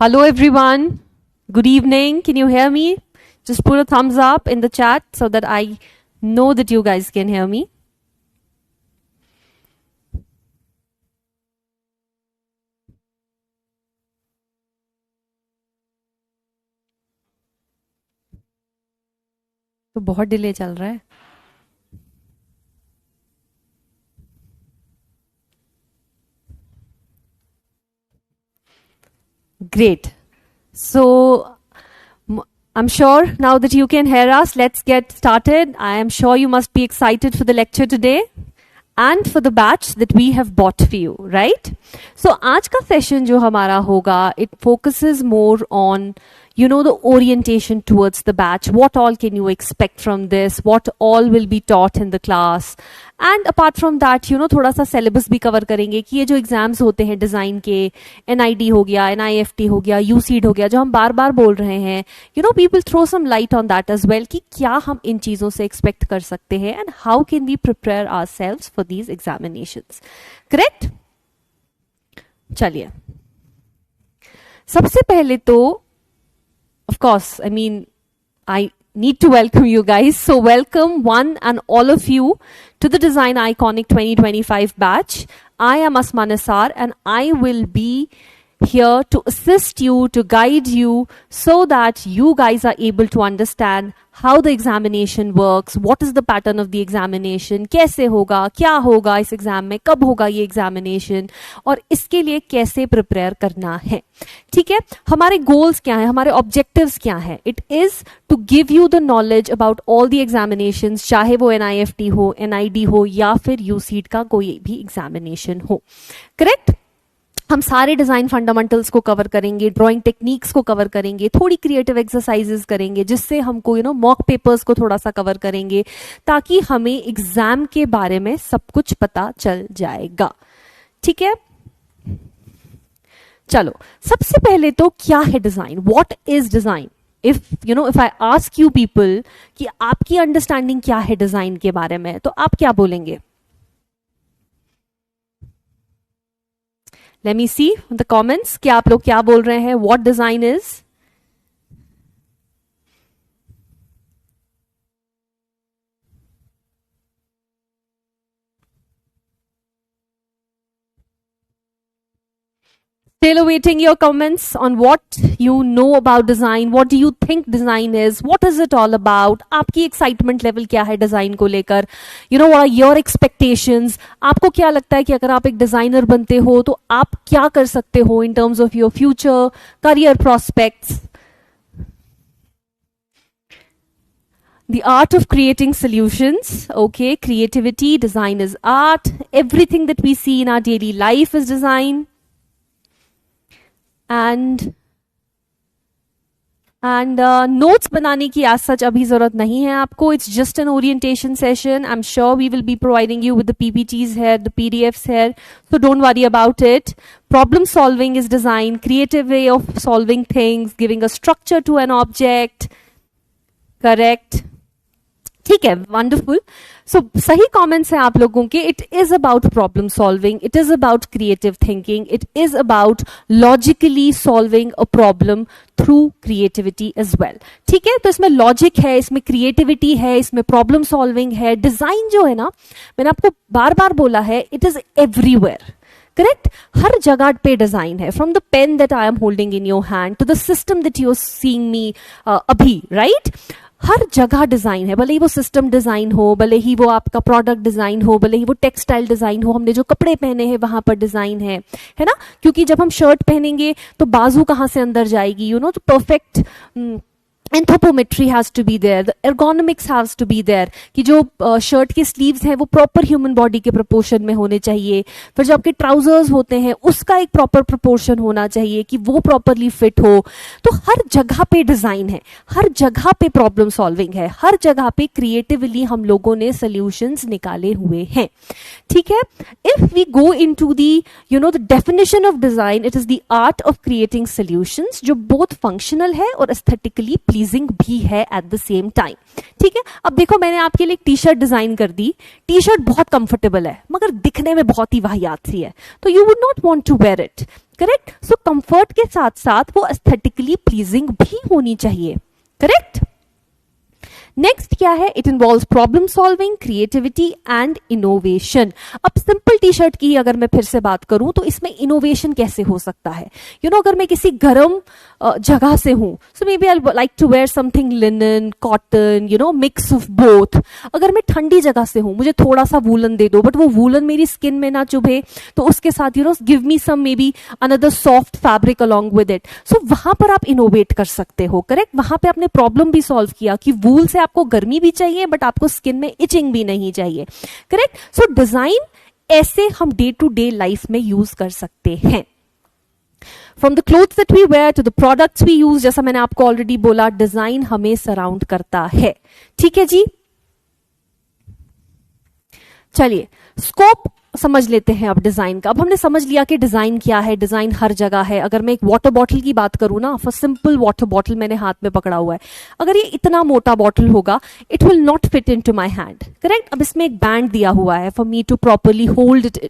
Hello everyone. Good evening. Can you hear me? Just put a thumbs up in the chat so that I know that you guys can hear me. तो बहुत delay चल रहा है. Great. So I'm sure now that you can hear us, let's get started. I am sure you must be excited for the lecture today and for the batch that we have bought for you, right? So आज का session जो हमारा होगा, it focuses more on the orientation towards the batch. What all can you expect from this? What all will be taught in the class? And apart from that, थोड़ा सा syllabus भी cover करेंगे कि ये जो exams होते हैं design के, NID हो गया, NIFT हो गया, UCED हो गया, जो हम बार बार बोल रहे हैं, we will throw some light on that as well कि क्या हम इन चीज़ों से expect कर सकते हैं and how can we prepare ourselves for these examinations. Correct? चलिए. सबसे पहले तो of course, I need to welcome you guys. So welcome one and all of you to the Design Iconic 2025 batch. I am Asma Nisar and I will be here to assist you, to guide you so that you guys are able to understand how the examination works, what is the pattern of the examination, कैसे होगा, क्या होगा इस exam में, कब होगा ये examination और इसके लिए कैसे प्रिपेयर करना है. ठीक है, हमारे गोल्स क्या हैं, हमारे ऑब्जेक्टिव्स क्या हैं. It is to give you the knowledge about all the examinations, चाहे वो NIFT हो, NID हो या फिर UCED का कोई भी एग्जामिनेशन हो. करेक्ट. हम सारे डिजाइन फंडामेंटल्स को कवर करेंगे, ड्राइंग टेक्निक्स को कवर करेंगे, थोड़ी क्रिएटिव एक्सरसाइजेस करेंगे जिससे हमको मॉक पेपर्स को थोड़ा सा कवर करेंगे ताकि हमें एग्जाम के बारे में सब कुछ पता चल जाएगा. ठीक है, चलो सबसे पहले तो क्या है design, what is design. If I ask you people कि आपकी अंडरस्टैंडिंग क्या है डिजाइन के बारे में, तो आप क्या बोलेंगे? Let me see the comments. क्या आप लोग क्या बोल रहे हैं? What design is? Still awaiting your comments on what you know about design. What do you think design is? What is it all about? आपकी excitement level क्या है design को लेकर? What are your expectations? आपको क्या लगता है कि अगर आप एक designer बनते हो तो आप क्या कर सकते हो in terms of your future career prospects? The art of creating solutions. Okay, creativity, design is art. Everything that we see in our daily life is design. And notes बनाने की as such अभी जरूरत नहीं है आपको. It's just an orientation session. I'm sure we will be providing you with the PPTs here, the PDFs here. So don't worry about it. Problem solving is design, creative way of solving things, giving a structure to an object. Correct. ठीक है, wonderful. सो सही comments हैं आप लोगों के. It is about problem solving, it is about creative thinking, it is about logically solving a problem through creativity as well. ठीक है, तो इसमें लॉजिक है, इसमें क्रिएटिविटी है, इसमें प्रॉब्लम सॉल्विंग है. डिजाइन जो है ना, मैंने आपको बार बार बोला है, इट इज एवरीवेयर. करेक्ट, हर जगह पे डिजाइन है. From the pen that I am holding in your hand to the system that you are seeing me अभी, राइट. हर जगह डिजाइन है, भले ही वो सिस्टम डिजाइन हो, भले ही वो आपका प्रोडक्ट डिजाइन हो, भले ही वो टेक्सटाइल डिजाइन हो, हमने जो कपड़े पहने हैं वहां पर डिजाइन है ना. क्योंकि जब हम शर्ट पहनेंगे तो बाजू कहां से अंदर जाएगी, तो perfect anthropometry has to be there, the ergonomics has to be there कि जो शर्ट के स्लीव्स हैं वो प्रॉपर ह्यूमन बॉडी के प्रोपोर्शन में होने चाहिए. फिर जो आपके ट्राउजर्स होते हैं उसका एक प्रॉपर प्रोपोर्शन होना चाहिए कि वो प्रॉपरली फिट हो. तो हर जगह पे डिजाइन है, हर जगह पे प्रॉब्लम सॉल्विंग है, हर जगह पे क्रिएटिवली हम लोगों ने सोल्यूशंस निकाले हुए हैं. ठीक है, if we go into the the definition of design, it is the art of creating solutions जो बोथ फंक्शनल है और एस्थेटिकली प्लीजिंग भी है एट द सेम टाइम. ठीक है, अब देखो मैंने आपके लिए एक टी शर्ट डिजाइन कर दी. टी शर्ट बहुत कंफर्टेबल है मगर दिखने में बहुत ही वाहियात सी है, तो you would not want to wear it. Correct. So comfort के साथ साथ वो एस्थेटिकली प्लीजिंग भी होनी चाहिए. करेक्ट. नेक्स्ट क्या है? It involves problem solving, creativity and innovation. अब सिंपल टी शर्ट की अगर मैं फिर से बात करूं तो इसमें इनोवेशन कैसे हो सकता है? अगर मैं किसी गर्म जगह से हूं, so may be I like to wear something linen, cotton, mix of both. अगर मैं ठंडी जगह से हूं, मुझे थोड़ा सा वूलन दे दो, बट वो वूलन मेरी स्किन में ना चुभे, तो उसके साथ give me some maybe another soft fabric along with it. So वहां पर आप इनोवेट कर सकते हो. करेक्ट. वहां पे आपने प्रॉब्लम भी सॉल्व किया कि वूल से आपको गर्मी भी चाहिए बट आपको स्किन में इचिंग भी नहीं चाहिए. करेक्ट. सो डिजाइन ऐसे हम डे टू डे लाइफ में यूज कर सकते हैं. From the clothes that we wear to the products we use, जैसा मैंने आपको ऑलरेडी बोला, डिजाइन हमें सराउंड करता है. ठीक है जी. चलिए स्कोप समझ लेते हैं अब डिजाइन का. अब हमने समझ लिया कि डिजाइन क्या है. डिजाइन हर जगह है. अगर मैं एक वाटर बॉटल की बात करूं ना, फॉर सिंपल वाटर बॉटल मैंने हाथ में पकड़ा हुआ है, अगर ये इतना मोटा बॉटल होगा, it will not fit in to my hand. Correct. अब इसमें एक बैंड दिया हुआ है for me to properly hold it,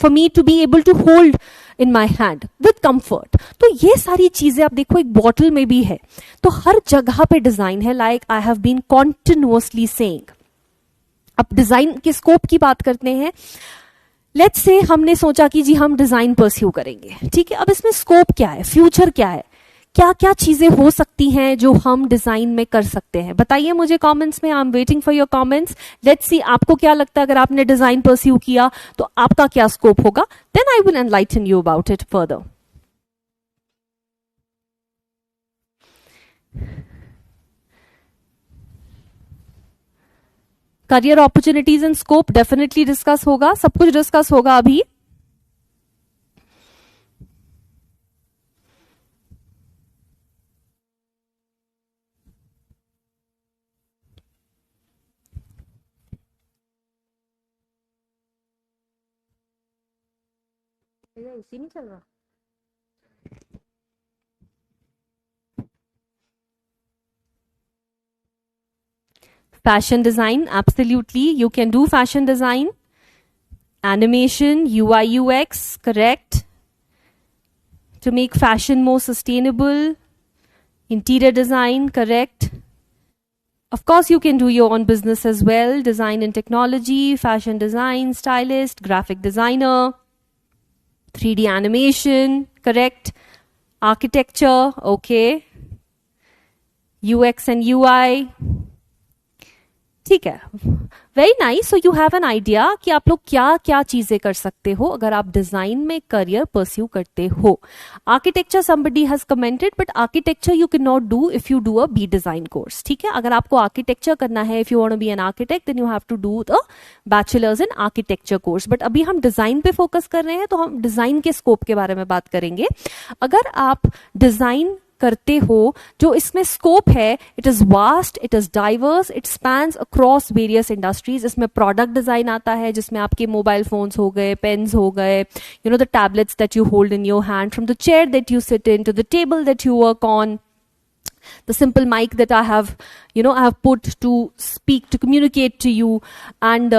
for me to be able to hold in my hand with comfort. तो ये सारी चीजें आप देखो एक बॉटल में भी है. तो हर जगह पे डिजाइन है, like I have been continuously saying. अब डिजाइन के स्कोप की बात करते हैं. लेट्स से हमने सोचा कि जी हम डिजाइन परस्यू करेंगे. ठीक है. अब इसमें स्कोप क्या है, फ्यूचर क्या है, क्या क्या चीजें हो सकती हैं जो हम डिजाइन में कर सकते हैं? बताइए मुझे कमेंट्स में. I am waiting for your comments. Let's see आपको क्या लगता है अगर आपने डिजाइन परस्यू किया तो आपका क्या स्कोप होगा. Then I will enlighten you about it further. Career opportunities and scope definitely discuss होगा. सब कुछ डिस्कस होगा अभी. इसी नहीं चल रहा. Fashion design, absolutely. You can do fashion design. Animation, UI, UX, correct. To make fashion more sustainable. Interior design, correct. Of course, you can do your own business as well. Design and technology, fashion design, stylist, graphic designer, 3D animation, correct. Architecture, okay. UX and UI. ठीक है. Very nice. So you have an idea कि आप लोग क्या क्या चीजें कर सकते हो अगर आप डिजाइन में करियर परस्यू करते हो. Architecture somebody has commented, but architecture you can not do if you do a B design course. ठीक है. अगर आपको आर्किटेक्चर करना है, if you want to be an architect, then you have to do the bachelors in architecture course. But अभी हम design पे focus कर रहे हैं तो हम डिजाइन के स्कोप के बारे में बात करेंगे. अगर आप डिजाइन करते हो, जो इसमें स्कोप है, it is vast, it is diverse, it spans across various industries. इसमें प्रोडक्ट डिजाइन आता है जिसमें आपके मोबाइल फोन्स हो गए, पेन्स हो गए, the tablets that you hold in your hand, from the chair that you sit in to the table that you work on, the simple mic that I have put to speak, to communicate to you. And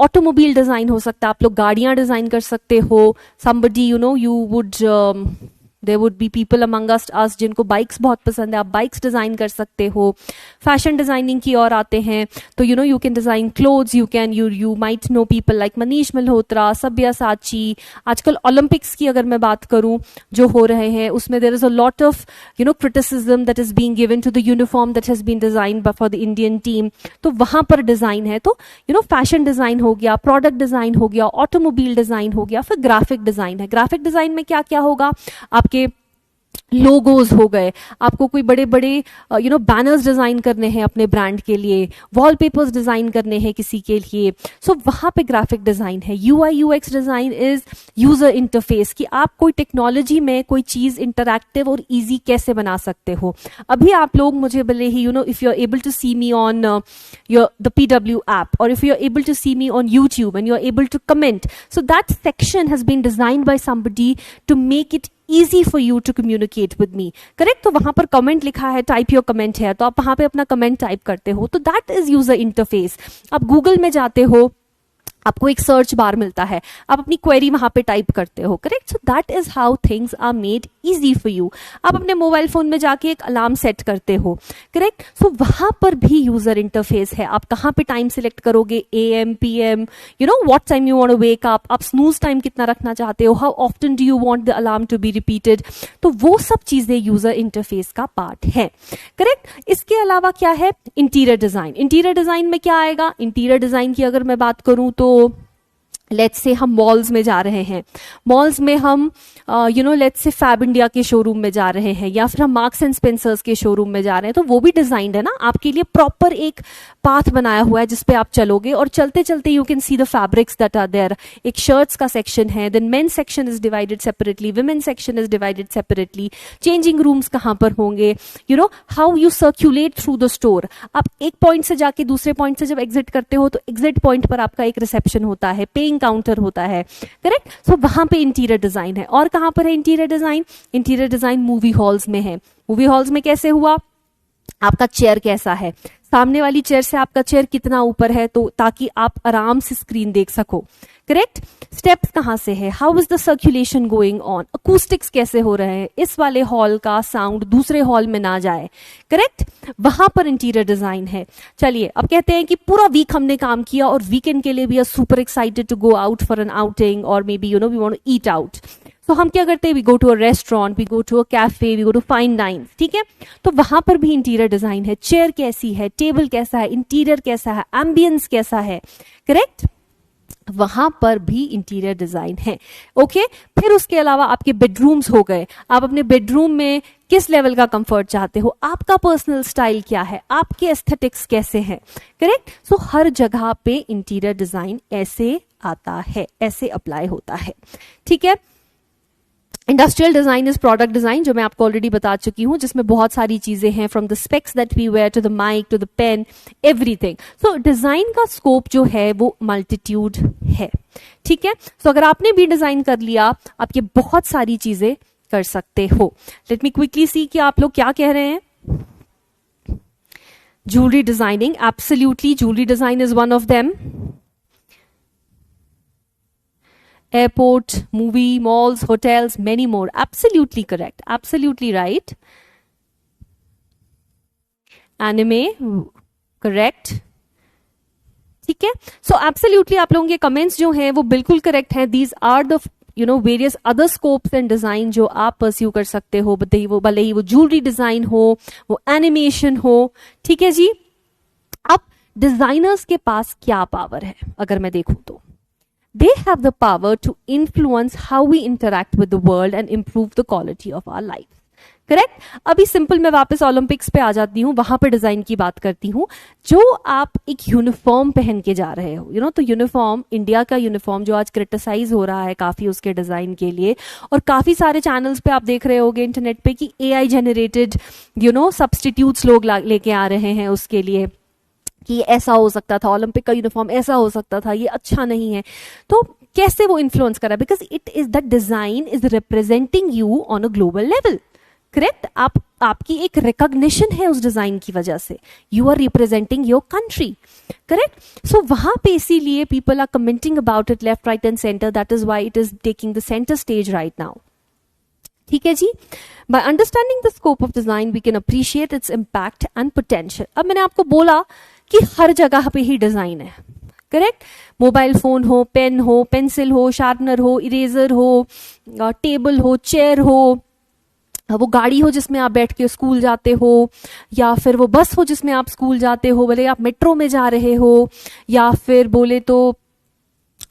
automobile design हो सकता है. आप लोग गाड़ियां design कर सकते हो. Somebody, you would there would be people among us जिनको बाइक्स बहुत पसंद है, आप बाइक्स डिजाइन कर सकते हो. फैशन डिजाइनिंग की ओर आते हैं तो you can design clothes. You might know people like Manish Malhotra, Sabyasachi. आजकल ओलंपिक्स की अगर मैं बात करूं जो हो रहे हैं, उसमें there is a lot of criticism that is being given to the uniform that has been designed for the Indian team. तो वहां पर डिजाइन है. तो फैशन डिजाइन हो गया, प्रोडक्ट डिजाइन हो गया, ऑटोमोबाइल डिजाइन हो गया, फिर ग्राफिक डिजाइन है. ग्राफिक डिजाइन में क्या क्या होगा? आपके लोगोज हो गए, आपको कोई बड़े बड़े बैनर्स डिजाइन करने हैं अपने ब्रांड के लिए, वॉलपेपर्स डिजाइन करने हैं किसी के लिए. सो वहां पे ग्राफिक डिजाइन है. UI UX design is user interface, कि आप कोई टेक्नोलॉजी में कोई चीज इंटरैक्टिव और इजी कैसे बना सकते हो. अभी आप लोग मुझे भले ही if you are able to see me on the PW app, or if you are able to see me on YouTube and you are able to comment, so that section has been designed by somebody to make it easy for you to communicate with me. Correct? तो वहां पर comment लिखा है, type your comment है, तो आप वहां पे अपना कमेंट टाइप करते हो, तो दैट इज यूजर इंटरफेस. आप गूगल में जाते हो, आपको एक सर्च बार मिलता है, आप अपनी क्वेरी वहां पे टाइप करते हो, correct. So that is how things are made easy for you. आप अपने मोबाइल फोन में जाके एक अलार्म सेट करते हो, करेक्ट. सो वहां पर भी यूजर इंटरफेस है. आप कहाँ पे टाइम सिलेक्ट करोगे, AM PM, you know what time you want to wake up, आप स्नूज टाइम कितना रखना चाहते हो, how often do you want the alarm to be repeated. तो वो सब चीजें यूजर इंटरफेस का पार्ट है, करेक्ट. इसके अलावा क्या है, इंटीरियर डिजाइन. इंटीरियर डिजाइन में क्या आएगा, इंटीरियर डिजाइन की अगर मैं बात करूं तो लेट्स से हम मॉल्स में जा रहे हैं, मॉल्स में हम लेट्स से फैब इंडिया के शोरूम में जा रहे हैं, या फिर हम मार्क्स एंड स्पेंसर्स के शोरूम में जा रहे हैं, तो वो भी डिजाइंड है ना, आपके लिए प्रॉपर एक पाथ बनाया हुआ है जिसपे आप चलोगे, और चलते चलते you can see the fabrics that are there. एक शर्ट्स का सेक्शन है, then men section is divided separately, women section is divided separately, changing rooms कहाँ पर होंगे, you know how you circulate through the store. आप एक point से जाके दूसरे पॉइंट से जब एग्जिट करते हो तो एग्जिट पॉइंट पर आपका एक रिसेप्शन होता है, पेइंग काउंटर होता है, करेक्ट. सो वहां पे इंटीरियर डिजाइन है. और कहां पर है interior design, interior design movie halls में है. मूवी हॉल्स में कैसे हुआ, आपका चेयर कैसा है, सामने वाली चेयर से आपका चेयर कितना ऊपर है, तो ताकि आप आराम से स्क्रीन देख सको, करेक्ट. स्टेप्स कहां से है, how is the circulation going on, acoustics कैसे हो रहे हैं, इस वाले हॉल का साउंड दूसरे हॉल में ना जाए, करेक्ट. वहां पर इंटीरियर डिजाइन है. चलिए अब कहते हैं कि पूरा वीक हमने काम किया और वीकेंड के लिए we are super excited to go out for an outing, और maybe we want to eat out. तो हम क्या करते हैं, we go to a restaurant, we go to a cafe, we go to fine dine, ठीक है. तो वहां पर भी इंटीरियर डिजाइन है, चेयर कैसी है, टेबल कैसा है, इंटीरियर कैसा है, एम्बियंस कैसा है, करेक्ट. वहां पर भी इंटीरियर डिजाइन है, ओके. फिर उसके अलावा आपके बेडरूम्स हो गए, आप अपने बेडरूम में किस लेवल का कंफर्ट चाहते हो, आपका पर्सनल स्टाइल क्या है, आपके एस्थेटिक्स कैसे हैं, करेक्ट. सो हर जगह पे इंटीरियर डिजाइन ऐसे आता है, ऐसे अप्लाई होता है, ठीक है. Industrial design is product design, जो मैं आपको ऑलरेडी बता चुकी हूं, जिसमें बहुत सारी चीजें हैं, from the specs that we wear to the mic to the pen, everything. So design का स्कोप जो है वो मल्टीट्यूड है, ठीक है. सो अगर आपने भी डिजाइन कर लिया, आप ये बहुत सारी चीजें कर सकते हो. लेट मी क्विकली सी कि आप लोग क्या कह रहे हैं. Jewellery designing, absolutely jewellery design is one of them. Airport, movie, malls, hotels, many more. Absolutely correct. Absolutely right. Anime, correct. ठीक है. So absolutely आप लोगों के comments जो हैं वो बिल्कुल correct हैं. These are the various other scopes and design जो आप pursue कर सकते हो, भले ही वो jewelry design हो, वो animation हो, ठीक है जी. अब designers के पास क्या पावर है अगर मैं देखूं तो, they have the power to influence how we interact with the world and improve the quality of our life. Correct. अभी सिंपल मैं वापस ओलंपिक्स पे आ जाती हूँ, वहां पे डिजाइन की बात करती हूँ. जो आप एक यूनिफॉर्म पहन के जा रहे हो, तो यूनिफॉर्म, इंडिया का यूनिफॉर्म जो आज क्रिटिसाइज हो रहा है काफी उसके डिजाइन के लिए, और काफी सारे चैनल्स पे आप देख रहे होगे इंटरनेट पे कि AI जनरेटेड सब्सटीट्यूट्स लोग लेके आ रहे हैं उसके लिए, कि ऐसा हो सकता था, ओलंपिक का यूनिफॉर्म ऐसा हो सकता था, ये अच्छा नहीं है. तो कैसे वो इन्फ्लुएंस करा, because it is that design is representing you on a global level, correct. आपकी एक रिकॉग्निशन है उस डिजाइन की वजह से, you are representing your country, correct. So वहां पे इसीलिए people are commenting about it left right and centre, that is why it is taking the centre stage right now, ठीक है जी. By understanding the scope of design, we can appreciate its impact and potential. अब मैंने आपको बोला कि हर जगह पे ही design है, करेक्ट. मोबाइल फोन हो, पेन हो, पेंसिल हो, शार्पनर हो, इरेजर हो, टेबल हो, चेयर हो, वो गाड़ी हो जिसमें आप बैठ के स्कूल जाते हो, या फिर वो बस हो जिसमें आप स्कूल जाते हो, भले आप मेट्रो में जा रहे हो, या फिर बोले तो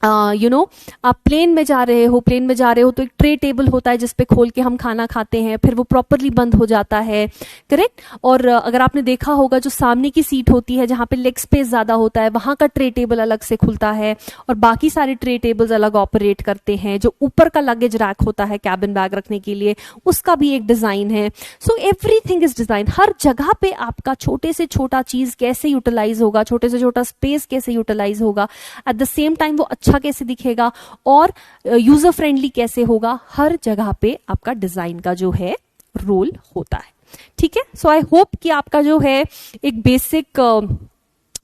आप प्लेन में जा रहे हो तो एक ट्रे टेबल होता है जिसपे खोल के हम खाना खाते हैं, फिर वो प्रॉपरली बंद हो जाता है, करेक्ट. और अगर आपने देखा होगा जो सामने की सीट होती है जहां पे लेग स्पेस ज्यादा होता है, वहां का ट्रे टेबल अलग से खुलता है और बाकी सारे ट्रे टेबल्स अलग ऑपरेट करते हैं. जो ऊपर का लगेज रैक होता है कैबिन बैग रखने के लिए, उसका भी एक डिजाइन है. So everything is design. हर जगह पे आपका छोटे से छोटा चीज कैसे यूटिलाइज होगा, छोटे से छोटा स्पेस कैसे यूटिलाइज होगा, एट द सेम टाइम वो अच्छा कैसे दिखेगा और यूजर फ्रेंडली कैसे होगा, हर जगह पे आपका डिजाइन का जो है रोल होता है, ठीक है. सो आई होप कि आपका जो है एक basic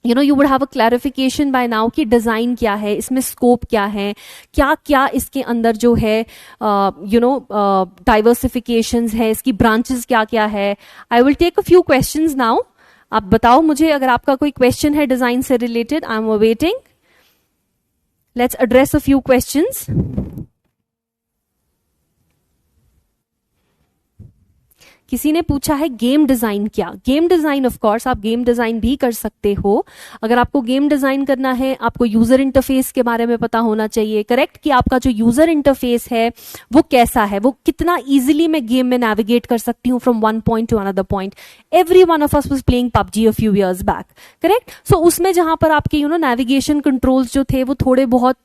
you would have a clarification by now कि डिजाइन क्या है, इसमें स्कोप क्या है, क्या क्या इसके अंदर जो है डाइवर्सिफिकेशंस है, इसकी ब्रांचेस क्या क्या है. I will take a few questions now. आप बताओ मुझे अगर आपका कोई क्वेश्चन है डिजाइन से related. I am awaiting. Let's address a few questions. किसी ने पूछा है गेम डिजाइन क्या. गेम डिजाइन ऑफ कोर्स आप गेम डिजाइन भी कर सकते हो. अगर आपको गेम डिजाइन करना है, आपको यूजर इंटरफेस के बारे में पता होना चाहिए. करेक्ट, कि आपका जो यूजर इंटरफेस है वो कैसा है, वो कितना इजीली मैं गेम में नेविगेट कर सकती हूँ from one point to another point. Every one of us was playing PUBG a few years back. Correct. So उसमें जहां पर आपके नेविगेशन कंट्रोल्स जो थे वो थोड़े बहुत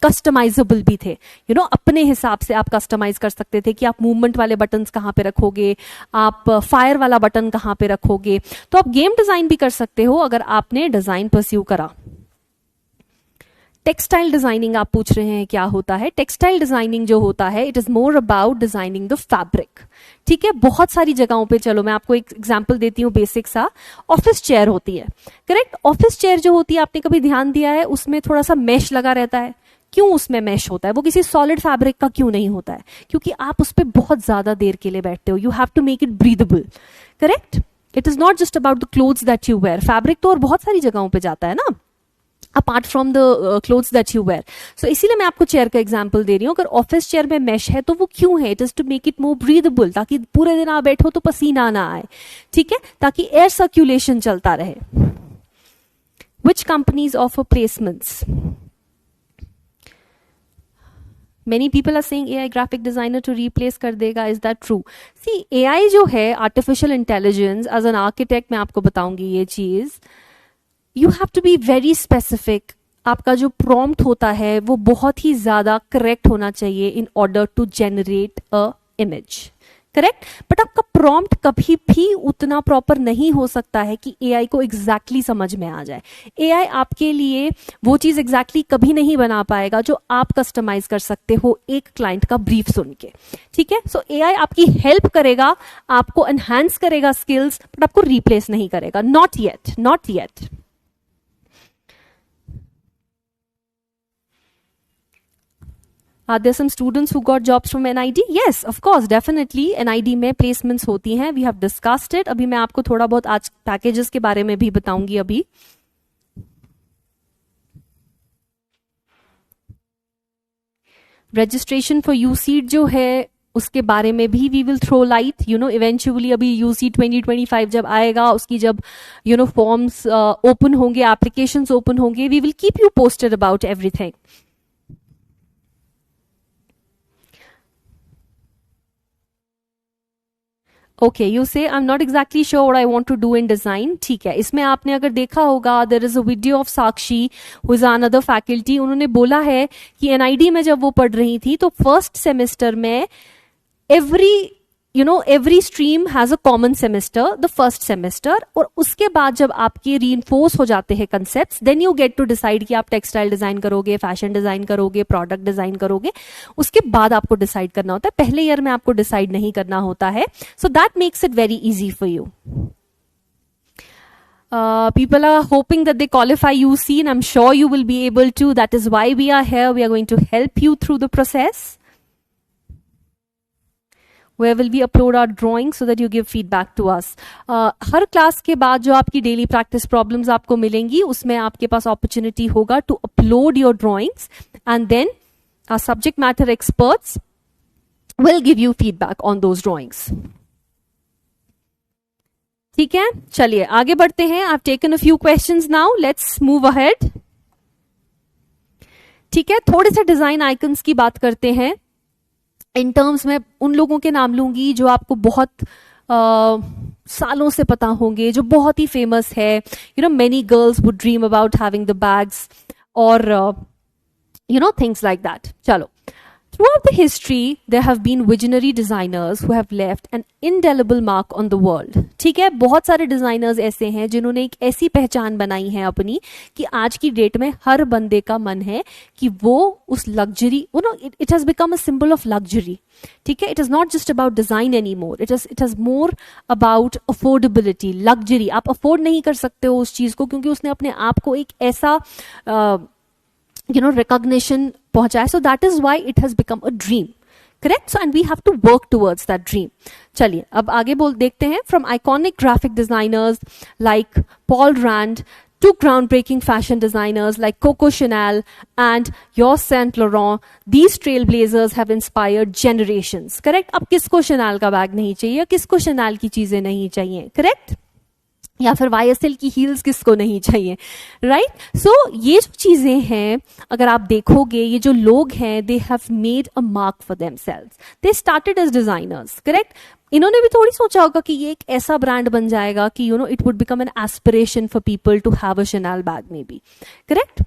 कस्टमाइजेबल भी थे. अपने हिसाब से आप कस्टमाइज कर सकते थे कि आप मूवमेंट वाले बटन्स कहाँ पे रखोगे, आप फायर वाला बटन कहां पे रखोगे. तो आप गेम डिजाइन भी कर सकते हो अगर आपने डिजाइन परस्यू करा. टेक्सटाइल डिजाइनिंग आप पूछ रहे हैं क्या होता है. टेक्सटाइल डिजाइनिंग जो होता है it is more about designing the fabric. ठीक है, बहुत सारी जगहों पे. चलो मैं आपको एक एग्जांपल देती हूँ बेसिक सा. ऑफिस चेयर होती है. करेक्ट. ऑफिस चेयर जो होती है, आपने कभी ध्यान दिया है उसमें थोड़ा सा मैश लगा रहता है. क्यों उसमें मैश होता है? वो किसी सॉलिड फैब्रिक का क्यों नहीं होता है? क्योंकि आप उस पर बहुत ज्यादा देर के लिए बैठते हो. You have to make it breathable. Correct. It is not just about the clothes that you wear. Fabric तो और बहुत सारी जगहों पे जाता है ना, apart from the clothes that you wear. So इसीलिए मैं आपको चेयर का एग्जांपल दे रही हूँ. अगर ऑफिस चेयर में मैश है तो वो क्यों है? It is to make it more breathable, ताकि पूरे दिन आप बैठो तो पसीना ना आए. ठीक है, ताकि एयर सर्कुलेशन चलता रहे. विच companies offer placements? Many people are saying AI graphic designer to replace कर देगा. Is that true? See, AI जो है artificial intelligence, as an architect मैं आपको बताऊंगी ये चीज. You have to be very specific. आपका जो prompt होता है वो बहुत ही ज्यादा correct होना चाहिए in order to generate a image. Correct. But आपका प्रॉम्प्ट कभी भी उतना प्रॉपर नहीं हो सकता है कि एआई को एग्जैक्टली समझ में आ जाए. एआई आपके लिए वो चीज एग्जैक्टली कभी नहीं बना पाएगा जो आप कस्टमाइज कर सकते हो एक क्लाइंट का ब्रीफ सुन के. ठीक है. सो एआई आपकी हेल्प करेगा, आपको एनहांस करेगा स्किल्स, बट आपको रिप्लेस नहीं करेगा. Not yet, not yet. Are there some students who got jobs from NID? Yes, of course, definitely. NID में placements होती हैं. We have discussed it. अभी मैं आपको थोड़ा बहुत आज पैकेजेस के बारे में भी बताऊंगी. अभी रजिस्ट्रेशन फॉर यूसीड जो है उसके बारे में भी we will throw light. Eventually अभी यूसी 2025 जब आएगा, उसकी जब फॉर्म्स ओपन होंगे, एप्लीकेशंस ओपन होंगे, we will keep you posted about everything. Okay, you say I am not exactly sure what I want to do in design. ठीक है, इसमें आपने अगर देखा होगा there is a video of Sakshi who is another faculty. उन्होंने बोला है कि एनआईडी में जब वो पढ़ रही थी तो फर्स्ट सेमेस्टर में every stream has a common semester, the first semester, और उसके बाद जब आपके reinforce हो जाते हैं concepts, then you get to decide कि आप टेक्सटाइल डिजाइन करोगे, फैशन डिजाइन करोगे, प्रोडक्ट डिजाइन करोगे. उसके बाद आपको डिसाइड करना होता है. पहले ईयर में आपको डिसाइड नहीं करना होता है. So that makes it very easy for you. People are hoping that they qualify UC, and I'm sure you will be able to. That is why we are here. We are going to help you through the process. Where will we upload our drawings so that you give feedback to us. Her class के बाद जो आपकी daily practice problems आपको मिलेंगी उसमें आपके पास opportunity होगा to upload your drawings and then our subject matter experts will give you feedback on those drawings. ठीक है, चलिए आगे बढ़ते हैं. I've taken a few questions now. Let's move ahead. ठीक है, थोड़े से डिजाइन आइकन्स की बात करते हैं. इन टर्म्स में उन लोगों के नाम लूंगी जो आपको बहुत सालों से पता होंगे, जो बहुत ही फेमस है. Many girls would dream about having the bags और थिंग्स लाइक दैट. चलो, Throughout the history, there have been visionary designers who have left an indelible mark on the world. ठीक है, बहुत सारे डिजाइनर्स ऐसे हैं जिन्होंने एक ऐसी पहचान बनाई है अपनी कि आज की डेट में हर बंदे का मन है कि वो उस luxury, you know, it has become a symbol of luxury. ठीक है, it is not just about design any more, it is more about affordability, luxury. आप अफोर्ड नहीं कर सकते हो उस चीज को क्योंकि उसने अपने आप को एक ऐसा recognition पहुंचा है. So that is why it has become a dream. Correct? So and we have to work towards that dream. चलिए अब आगे देखते हैं. From iconic graphic designers like Paul Rand to groundbreaking fashion designers like Coco Chanel and Yves Saint Laurent, these trailblazers have inspired generations. Correct? अब किसको Chanel का bag नहीं चाहिए, किसको Chanel की चीजें नहीं चाहिए. Correct? या फिर YSL की हील्स किसको नहीं चाहिए, राइट? सो ये जो चीजें हैं अगर आप देखोगे, ये जो लोग हैं, they have made a mark for themselves. They started as designers. Correct? इन्होंने भी थोड़ी सोचा होगा कि ये एक ऐसा ब्रांड बन जाएगा कि it would become an aspiration for people to have a Chanel bag maybe. Correct?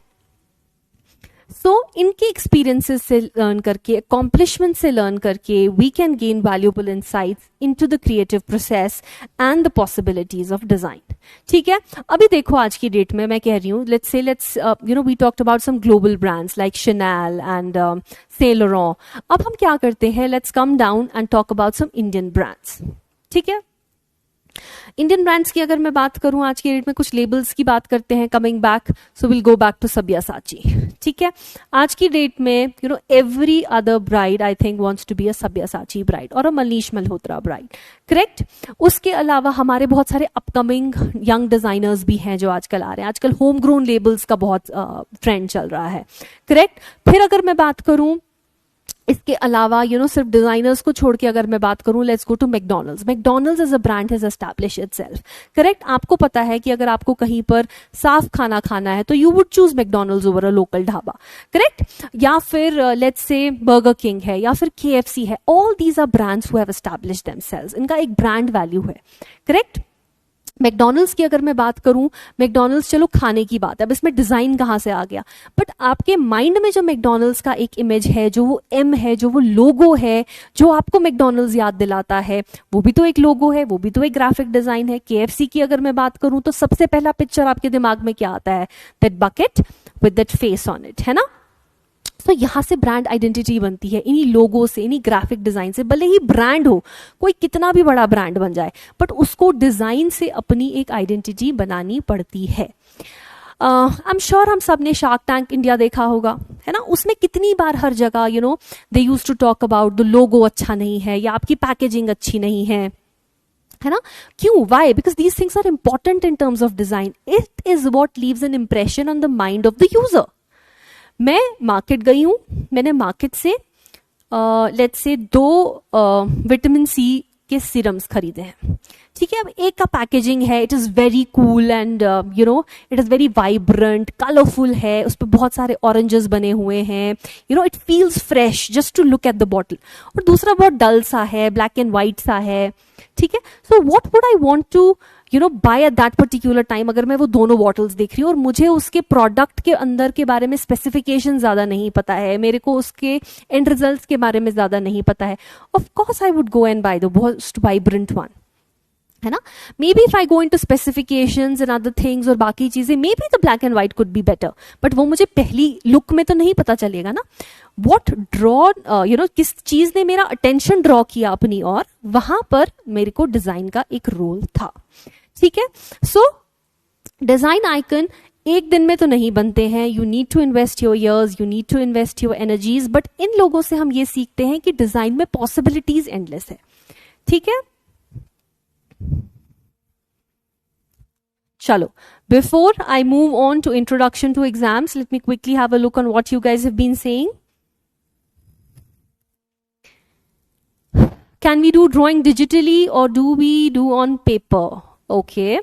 So इनके एक्सपीरियंसेस से लर्न करके, अकॉम्प्लिशमेंट से लर्न करके, we can gain valuable insights into the creative process and the possibilities of design. ठीक है, अभी देखो आज की डेट में मैं कह रही हूँ, let's we talked about some global brands like Chanel and Saint Laurent. अब हम क्या करते हैं, let's come down and talk about some Indian brands. ठीक है, इंडियन ब्रांड्स की अगर मैं बात करूं आज की डेट में, कुछ लेबल्स की बात करते हैं. Coming back, so will go back to Sabyasachi. ठीक है, आज की डेट में every other bride I think wants to be a Sabyasachi bride और a Manish Malhotra bride. Correct? उसके अलावा हमारे बहुत सारे अपकमिंग यंग डिजाइनर्स भी हैं जो आजकल आ रहे हैं. आजकल होम ग्रोन लेबल्स का बहुत ट्रेंड चल रहा है. करेक्ट? फिर अगर मैं बात करूं इसके अलावा सिर्फ डिजाइनर्स को छोड़ के अगर मैं बात करूं, let's go to McDonald's. McDonald's as a brand has establish itself. Correct? आपको पता है कि अगर आपको कहीं पर साफ खाना खाना है तो you would choose McDonald's over a local dhaba. Correct? या फिर लेट्स से बर्गर किंग है या फिर KFC है. All these are brands who have established themselves. इनका एक ब्रांड वैल्यू है. करेक्ट? मैकडॉनल्ड्स की अगर मैं बात करूं, मैकडॉनल्ड्स चलो खाने की बात है, अब इसमें डिजाइन कहां से आ गया, बट आपके माइंड में जो मैकडॉनल्ड्स का एक इमेज है, जो वो M है, जो वो लोगो है, जो आपको मैकडॉनल्ड्स याद दिलाता है, वो भी तो एक लोगो है, वो भी तो एक ग्राफिक डिजाइन है. KFC की अगर मैं बात करूं तो सबसे पहला पिक्चर आपके दिमाग में क्या आता है, that bucket with that face on it, है ना? तो यहां से ब्रांड आइडेंटिटी बनती है, इन्हीं लोगो से, इन्हीं ग्राफिक डिजाइन से. भले ही ब्रांड हो, कोई कितना भी बड़ा ब्रांड बन जाए, बट उसको डिजाइन से अपनी एक आइडेंटिटी बनानी पड़ती है. आई एम श्योर हम सब ने शार्क टैंक इंडिया देखा होगा, है ना? उसमें कितनी बार हर जगह they use to talk about the logo अच्छा नहीं है या आपकी पैकेजिंग अच्छी नहीं है ना? क्यों? Why? Because these things are important in terms of design. It is what leaves an impression on the mind of the user. मैं मार्केट गई हूं, मैंने मार्केट से लेट्स से 2 विटामिन C के सीरम्स खरीदे हैं. ठीक है, अब एक का पैकेजिंग है, it is very cool and it is very vibrant, colourful है, उस पर बहुत सारे ऑरेंजेस बने हुए हैं, it feels fresh just to look at the bottle. और दूसरा बहुत डल सा है, ब्लैक एंड व्हाइट सा है. ठीक है, so what would I want to buy at that particular time. अगर मैं वो दोनों बॉटल्स देख रही हूँ और मुझे उसके प्रोडक्ट के अंदर के बारे में स्पेसिफिकेशन ज्यादा नहीं पता है, मेरे को उसके एंड रिजल्ट्स के बारे में ज्यादा नहीं पता है, of course I would go and by the most vibrant one, है ना? May be if I go into specifications and other things और बाकी चीजें, may be the black and white could be better, but वो मुझे पहली look में तो नहीं पता चलेगा ना. वॉट ड्रॉ किस चीज ने मेरा अटेंशन ड्रॉ किया अपनी और, वहां पर मेरे को डिजाइन का एक रोल था. ठीक है, सो डिजाइन आइकन एक दिन में तो नहीं बनते हैं. You need to invest your years, you need to invest your energies, but इन लोगों से हम ये सीखते हैं कि डिजाइन में पॉसिबिलिटीज एंडलेस है. ठीक है, चलो, before I move on to introduction to exams, let me quickly have a look on what you guys have been saying. Can we do drawing digitally और do we do on paper? Okay,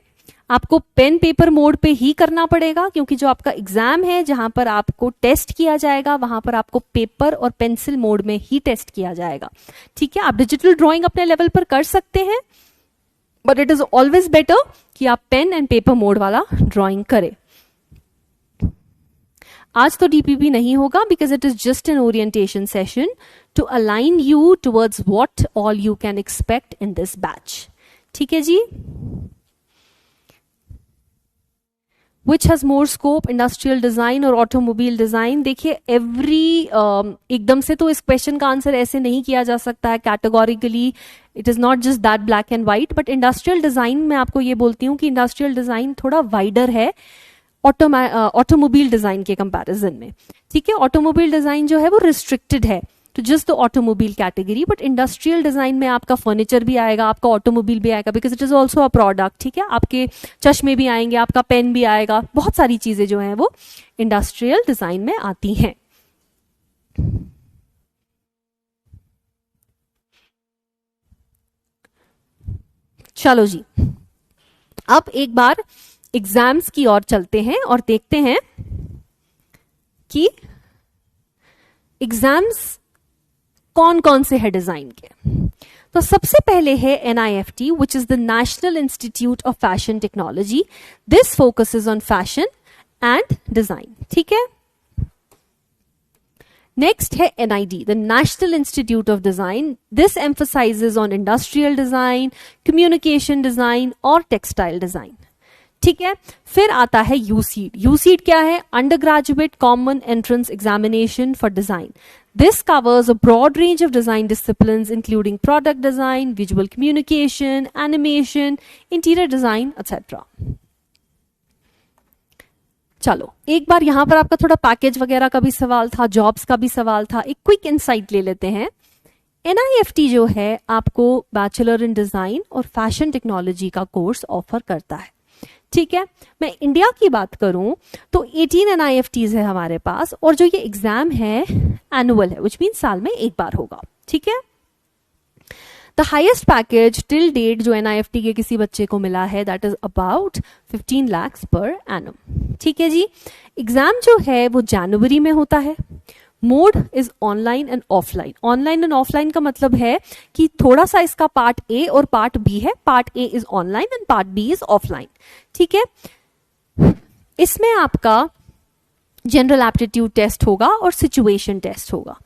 आपको pen paper mode पे ही करना पड़ेगा क्योंकि जो आपका exam है, जहां पर आपको टेस्ट किया जाएगा, वहां पर आपको पेपर और पेंसिल मोड में ही टेस्ट किया जाएगा. ठीक है, आप डिजिटल ड्राइंग अपने लेवल पर कर सकते हैं, but it is always better कि आप पेन एंड पेपर मोड वाला ड्राइंग करें. आज तो डीपीपी नहीं होगा because it is just an orientation session to align you towards what all you can expect in this batch. ठीक है जी. Which has more scope, industrial design और ऑटोमोबाइल डिजाइन? देखिए एवरी एकदम से तो इस क्वेश्चन का आंसर ऐसे नहीं किया जा सकता है categorically. It is not just that black and white. But industrial design मैं आपको ये बोलती हूँ कि इंडस्ट्रियल डिजाइन थोड़ा वाइडर है ऑटोमोबाइल डिजाइन के कंपैरिजन में. ठीक है, ऑटोमोबाइल डिजाइन जो है वो रिस्ट्रिक्टेड है तो just the automobile category. But industrial design में आपका फर्नीचर भी आएगा, आपका ऑटोमोबाइल भी आएगा because it is also a product. ठीक है, आपके चश्मे भी आएंगे, आपका पेन भी आएगा, बहुत सारी चीजें जो हैं वो इंडस्ट्रियल डिजाइन में आती हैं. चलो जी, अब एक बार एग्जाम्स की ओर चलते हैं और देखते हैं कि एग्जाम्स कौन कौन से है डिजाइन के. तो सबसे पहले है NIFT which is the national institute of fashion technology. This focuses on fashion and design. ठीक है. नेक्स्ट है NID, the national institute of design. This emphasises on industrial design, communication design और टेक्सटाइल डिजाइन. ठीक है. फिर आता है यूसीड. यूसीड क्या है? Under graduate common entrance examination for design. This covers a broad range of design disciplines including product design, visual communication, animation, interior design, etc. चलो एक बार यहां पर आपका थोड़ा पैकेज वगैरह का भी सवाल था, जॉब्स का भी सवाल था. एक क्विक इनसाइट ले लेते हैं. NIFT जो है आपको बैचलर इन डिजाइन और फैशन टेक्नोलॉजी का कोर्स ऑफर करता है. ठीक है. मैं इंडिया की बात करूं तो 18 NIFTs है हमारे पास और जो ये एग्जाम है एनुअल है विच मीन साल में एक बार होगा. ठीक है. The highest package till date जो NIFT के किसी बच्चे को मिला है that is about 15 lakhs per annum. ठीक है जी. एग्जाम जो है वो जनवरी में होता है. Mode is online and offline. Online and offline का मतलब है कि थोड़ा सा इसका पार्ट ए और पार्ट बी है. Part A is online and part B is offline. ठीक है. इसमें आपका जनरल एप्टीट्यूड टेस्ट होगा और सिचुएशन टेस्ट होगा.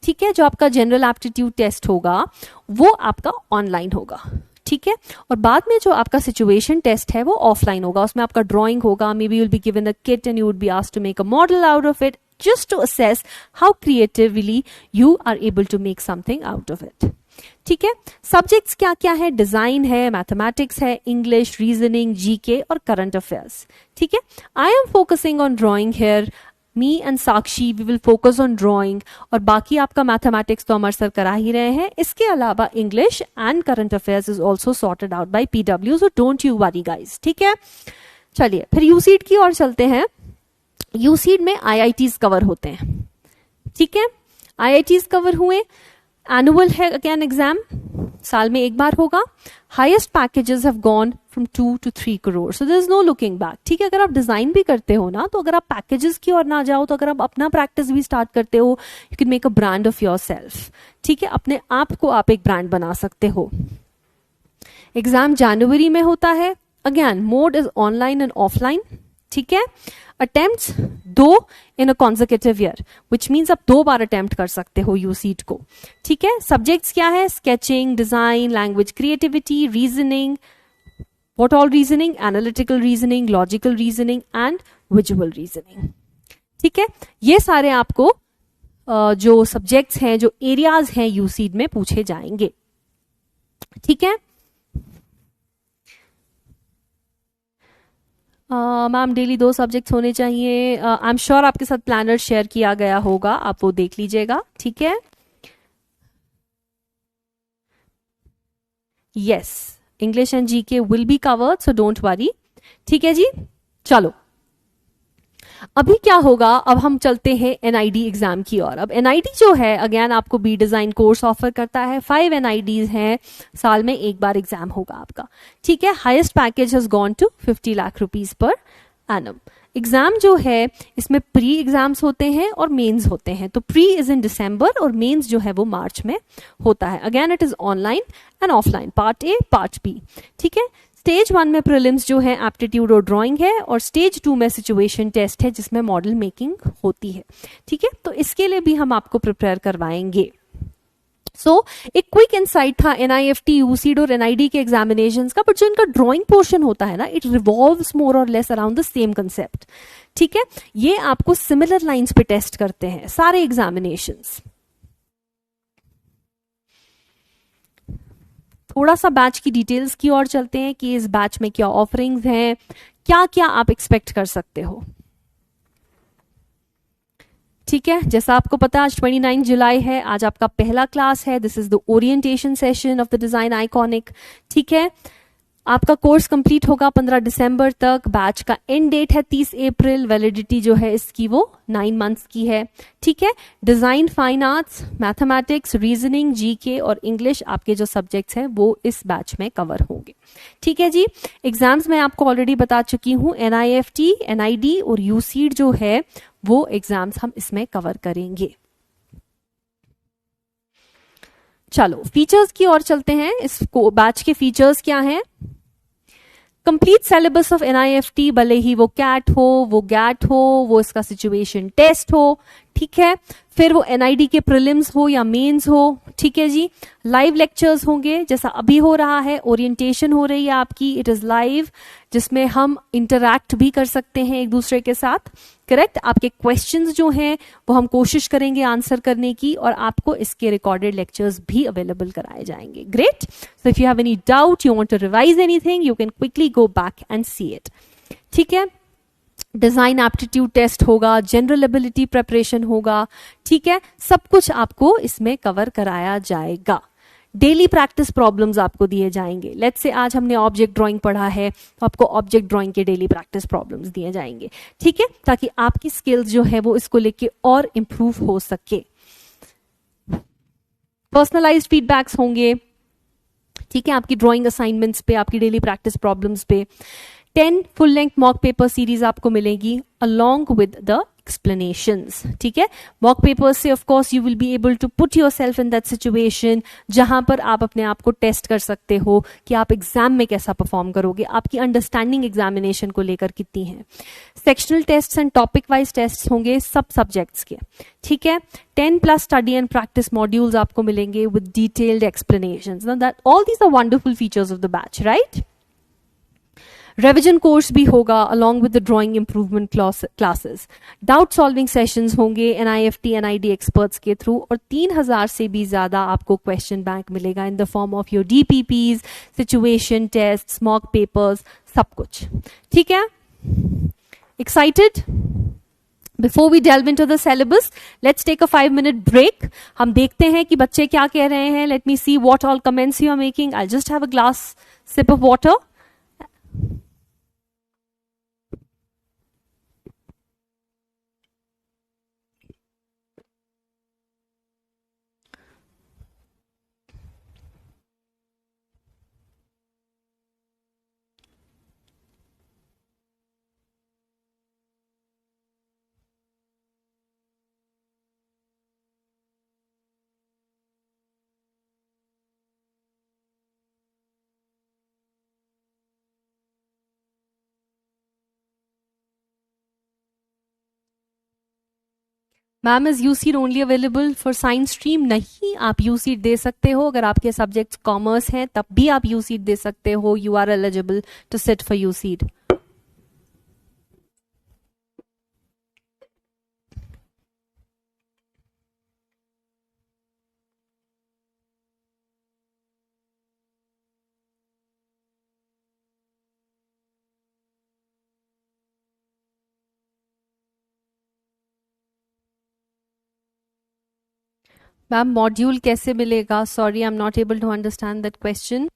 ठीक है. जो आपका जनरल एप्टीट्यूड टेस्ट होगा वो आपका ऑनलाइन होगा. ठीक है. और बाद में जो आपका सिचुएशन टेस्ट है वो ऑफलाइन होगा. उसमें आपका ड्राइंग होगा. Maybe you will be given a kit and you would be asked to make a model out of it just to assess how creatively you are able to make something out of it. ठीक है. Subjects क्या क्या है? Design है, mathematics है, English, reasoning, GK और current affairs. ठीक है. I am focusing on drawing here. Me and Sakshi we will focus on drawing और बाकी आपका मैथमेटिक्स तो अमर सर करा ही रहे हैं. इसके अलावा English and current affairs is also sorted out by PW, so don't you worry guys. ठीक है. चलिए फिर यूसीड की ओर चलते हैं. यूसीड में IITs कवर होते हैं. ठीक है. IITs कवर हुए. एनुअल है अगेन एग्जाम, साल में एक बार होगा. Highest packages have gone from 2 to 3 crore, so there is no looking back. ठीक है. अगर आप डिजाइन भी करते हो ना तो अगर आप पैकेजेस की ओर ना जाओ तो अगर आप अपना प्रैक्टिस भी स्टार्ट करते हो you can make a brand of your self. ठीक है. अपने आप को आप एक ब्रांड बना सकते हो. एग्जाम जनवरी में होता है. Again mode is online and offline. ठीक है. Attempts 2 in a consecutive year which means आप 2 बार अटेम्प्ट कर सकते हो यूसीट को. ठीक है. सब्जेक्ट्स क्या है? Sketching, design, language creativity, reasoning. What all reasoning? Analytical reasoning, logical reasoning and visual reasoning. ठीक है. ये सारे आपको जो सब्जेक्ट्स हैं, जो एरियाज हैं यूसीट में पूछे जाएंगे. ठीक है. मैम डेली 2 सब्जेक्ट्स होने चाहिए. आई एम श्योर आपके साथ प्लानर शेयर किया गया होगा, आप वो देख लीजिएगा. ठीक है. Yes, English and GK will be covered, so don't worry. ठीक है जी. चलो अभी क्या होगा? अब हम चलते हैं NID एग्जाम की ओर. अब NID जो है अगेन आपको बी डिजाइन कोर्स ऑफर करता है. 5 NIDs हैं, साल में एक बार एग्जाम होगा आपका. ठीक है. Highest package has gone to 50 lakh rupees per annum. Exam जो है इसमें प्री एग्जाम्स होते हैं और मेंस होते हैं. तो प्री इज इन दिसंबर और मेंस जो है वो मार्च में होता है. Again it is online and offline, part A part B. ठीक है. स्टेज 1 में प्रीलिम्स जो है एप्टीट्यूड और ड्राइंग है, और स्टेज 2 में सिचुएशन टेस्ट है जिसमें मॉडल मेकिंग होती है। ठीक है, तो इसके लिए भी हम आपको प्रिपेयर करवाएंगे। एक क्विक इनसाइट था NIFT, यूसीड और NID के एग्जामिनेशन का, बट जो इनका ड्राइंग पोर्शन होता है ना, इट रिवॉल्व्स मोर और less around the same concept. ठीक है, ये आपको सिमिलर लाइंस पे टेस्ट करते हैं सारे एग्जामिनेशंस। थोड़ा सा बैच की डिटेल्स की ओर चलते हैं कि इस बैच में क्या ऑफरिंग्स हैं, क्या क्या आप एक्सपेक्ट कर सकते हो। ठीक है, जैसा आपको पता है आज 29 जुलाई है, आज आपका पहला क्लास है। This is the orientation session of the design iconic. ठीक है, आपका कोर्स कंप्लीट होगा 15 दिसंबर तक। बैच का एंड डेट है 30 अप्रैल। वैलिडिटी जो है इसकी वो 9 मंथ्स की है। ठीक है, design, fine arts, mathematics, reasoning, GK और इंग्लिश आपके जो सब्जेक्ट्स हैं वो इस बैच में कवर होंगे। ठीक है जी, एग्जाम्स मैं आपको ऑलरेडी बता चुकी हूं, NIFT, NID और यूसीड जो है वो एग्जाम्स हम इसमें कवर करेंगे। चलो फीचर्स की ओर चलते हैं। इस बैच के फीचर्स क्या हैं? कंप्लीट सिलेबस ऑफ NIFT, भले ही वो कैट हो, वो गैट हो, वो इसका सिचुएशन टेस्ट हो। ठीक है, फिर वो NID के प्रीलिम्स हो या मेंस हो। ठीक है जी, लाइव लेक्चर्स होंगे जैसा अभी हो रहा है। ओरिएंटेशन हो रही है आपकी, इट इज लाइव, जिसमें हम इंटरैक्ट भी कर सकते हैं एक दूसरे के साथ। करेक्ट, आपके क्वेश्चंस जो हैं वो हम कोशिश करेंगे आंसर करने की, और आपको इसके रिकॉर्डेड लेक्चर्स भी अवेलेबल कराए जाएंगे। Great, so if you have any doubt, you want to revise anything, you can quickly go back and see it. ठीक है, डिजाइन एप्टीट्यूड टेस्ट होगा, जनरल एबिलिटी प्रिपरेशन होगा। ठीक है, सब कुछ आपको इसमें कवर कराया जाएगा। डेली प्रैक्टिस प्रॉब्लम्स आपको दिए जाएंगे। लेट्स से आज हमने ऑब्जेक्ट ड्राइंग पढ़ा है, तो आपको ऑब्जेक्ट ड्राइंग के डेली प्रैक्टिस प्रॉब्लम्स दिए जाएंगे। ठीक है, ताकि आपकी स्किल्स जो है वो इसको लेके और इंप्रूव हो सके। पर्सनलाइज्ड फीडबैक्स होंगे। ठीक है, आपकी ड्राइंग असाइनमेंट्स पे, आपकी डेली प्रैक्टिस प्रॉब्लम्स पे। 10 full length mock paper series आपको मिलेगी अलोंग विद द एक्सप्लेनेशंस। ठीक है, मॉक पेपर्स से of course you will be able to put yourself in that situation, जहां पर आप अपने आप को टेस्ट कर सकते हो कि आप एग्जाम में कैसा परफॉर्म करोगे, आपकी अंडरस्टैंडिंग एग्जामिनेशन को लेकर कितनी है। Sectional test and topic wise test होंगे सब सब्जेक्ट्स के। ठीक है, 10+ स्टडी एंड प्रैक्टिस मॉड्यूल्स आपको मिलेंगे with detailed explanations. Now that all these are wonderful features of the batch, right? Revision course भी होगा along with the drawing improvement classes. Doubt solving sessions होंगे NIFT NID एक्सपर्ट्स के through, और 3000 से भी ज्यादा आपको क्वेश्चन बैंक मिलेगा in the form of your DPPs, situation test, mock papers, सब कुछ। ठीक है, excited? Before we delve into the syllabus, let's take a 5-minute break. हम देखते हैं कि बच्चे क्या कह रहे हैं. Let me see what all comments you are making. I'll just have a glass sip of water. Ma'am, is UCEED only available for science stream? नहीं, आप यूसीड दे सकते हो अगर आपके सब्जेक्ट्स कॉमर्स हैं, तब भी आप यूसीड दे सकते हो. You are eligible to sit for UCEED. Ma'am, module कैसे मिलेगा? Sorry, I am not able to understand that question.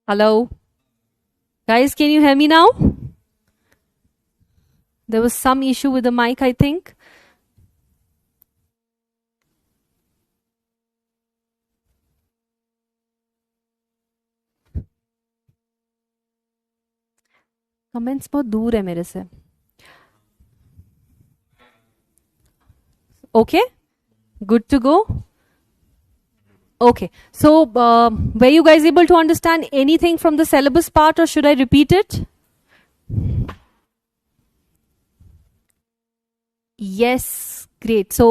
Hello? Guys, can you hear me now? There was some issue with the mic, I think. Comments बहुत दूर है मेरे से. Okay? Good to go? Okay. So, were you guys able to understand anything from the syllabus part, or should I repeat it? Yes. Great. So,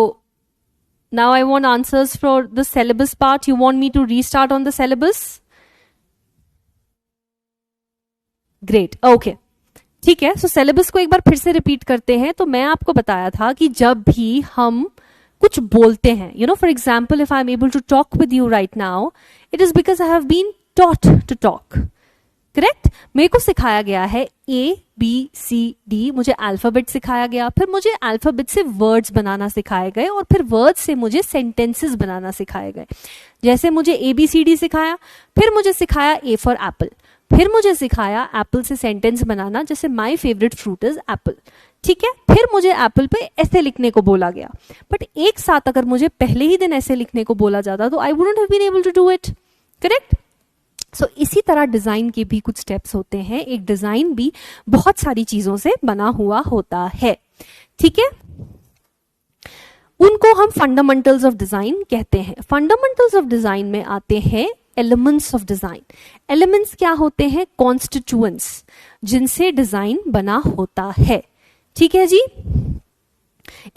now I want answers for the syllabus part. You want me to restart on the syllabus? Great. Okay. ठीक है. सो syllabus को एक बार फिर से repeat करते हैं. तो मैं आपको बताया था कि जब भी हम कुछ बोलते हैं, you know, for example if I am able to talk with you right now, it is because I have been taught to talk. Correct. मेरे को सिखाया गया है ABCD, मुझे अल्फाबेट सिखाया गया, फिर मुझे अल्फाबेट से वर्ड्स बनाना सिखाए गए, और फिर वर्ड्स से मुझे सेंटेंसेस बनाना सिखाए गए. जैसे मुझे ABCD सिखाया, फिर मुझे सिखाया A फॉर एप्पल, फिर मुझे सिखाया एप्पल से सेंटेंस बनाना, जैसे my favourite fruit is Apple. ठीक है. फिर मुझे एप्पल पे ऐसे लिखने को बोला गया. बट एक साथ अगर मुझे पहले ही दिन ऐसे लिखने को बोला जाता तो I wouldn't have been able to do it. Correct. So इसी तरह डिजाइन के भी कुछ स्टेप्स होते हैं. एक डिजाइन भी बहुत सारी चीजों से बना हुआ होता है. ठीक है. उनको हम फंडामेंटल्स ऑफ डिजाइन कहते हैं. फंडामेंटल्स ऑफ डिजाइन में आते हैं एलिमेंट्स ऑफ डिजाइन. एलिमेंट्स क्या होते हैं? कॉन्स्टिट्यूएंट्स, जिनसे डिजाइन बना होता है. ठीक है जी.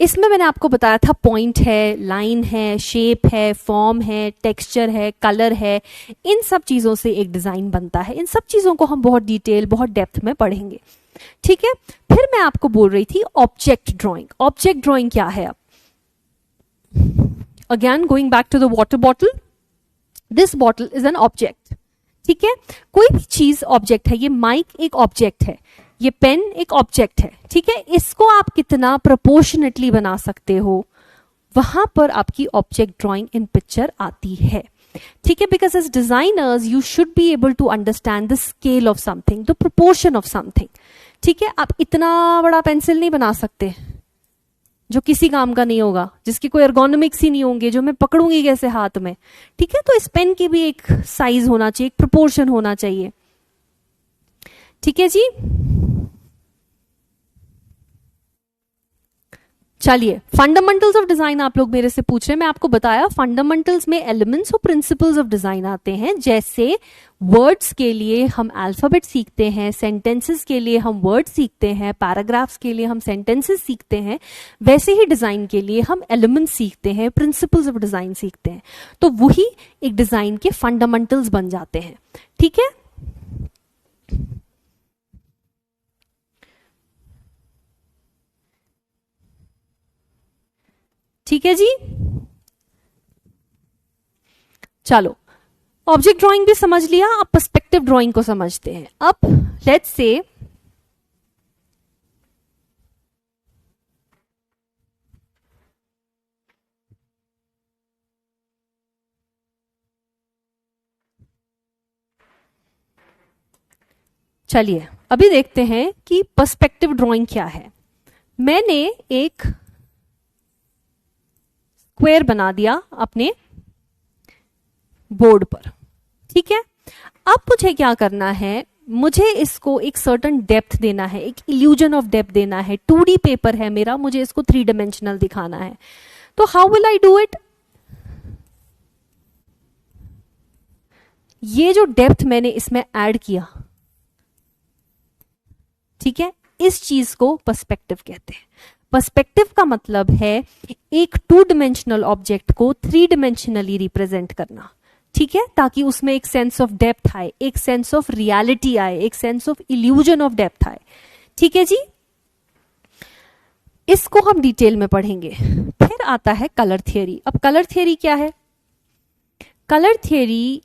इसमें मैंने आपको बताया था पॉइंट है, लाइन है, शेप है, फॉर्म है, टेक्सचर है, कलर है. इन सब चीजों से एक डिजाइन बनता है. इन सब चीजों को हम बहुत डिटेल, बहुत डेप्थ में पढ़ेंगे. ठीक है. फिर मैं आपको बोल रही थी ऑब्जेक्ट ड्राइंग. ऑब्जेक्ट ड्राइंग क्या है? अब again going back to the water bottle. This bottle is an object. ठीक है. कोई भी चीज ऑब्जेक्ट है. ये माइक एक ऑब्जेक्ट है, ये पेन एक ऑब्जेक्ट है. ठीक है. इसको आप कितना प्रोपोर्शनेटली बना सकते हो, वहां पर आपकी ऑब्जेक्ट ड्राइंग इन पिक्चर आती है. ठीक है. Because as designers you should be able to understand the scale of something, the proportion of something. ठीक है. आप इतना बड़ा पेंसिल नहीं बना सकते जो किसी काम का नहीं होगा, जिसकी कोई एर्गोनॉमिक्स ही नहीं होंगे, जो मैं पकड़ूंगी कैसे हाथ में. ठीक है. तो इस पेन की भी एक साइज होना चाहिए, एक प्रोपोर्शन होना चाहिए. ठीक है जी. चलिए, फंडामेंटल्स ऑफ डिजाइन आप लोग मेरे से पूछ रहे हैं. मैं आपको बताया फंडामेंटल्स में एलिमेंट्स और प्रिंसिपल्स ऑफ डिजाइन आते हैं. जैसे वर्ड्स के लिए हम अल्फाबेट सीखते हैं, सेंटेंसेस के लिए हम वर्ड सीखते हैं, पैराग्राफ्स के लिए हम सेंटेंसेस सीखते हैं, वैसे ही डिजाइन के लिए हम एलिमेंट्स सीखते हैं, प्रिंसिपल्स ऑफ डिजाइन सीखते हैं. तो वही एक डिजाइन के फंडामेंटल्स बन जाते हैं. ठीक है. ठीक है जी. चलो, ऑब्जेक्ट ड्राइंग भी समझ लिया. अब पर्सपेक्टिव ड्राइंग को समझते हैं. अब लेट्स से चलिए अभी देखते हैं कि पर्सपेक्टिव ड्राइंग क्या है. मैंने एक स्क्वायर बना दिया अपने बोर्ड पर. ठीक है. अब मुझे क्या करना है? मुझे इसको एक सर्टन डेप्थ देना है, एक इल्यूजन ऑफ डेप्थ देना है. 2D पेपर है मेरा, मुझे इसको 3 डायमेंशनल दिखाना है. तो how will I do it? ये जो डेप्थ मैंने इसमें ऐड किया, ठीक है, इस चीज को पर्सपेक्टिव कहते हैं. पर्सपेक्टिव का मतलब है एक 2 डायमेंशनल ऑब्जेक्ट को 3 डायमेंशनली रिप्रेजेंट करना. ठीक है. ताकि उसमें एक सेंस ऑफ डेप्थ आए, एक सेंस ऑफ रियलिटी आए, एक sense of illusion of depth आए. ठीक है जी. इसको हम डिटेल में पढ़ेंगे. फिर आता है कलर थियरी. अब कलर थियरी क्या है? कलर थियरी,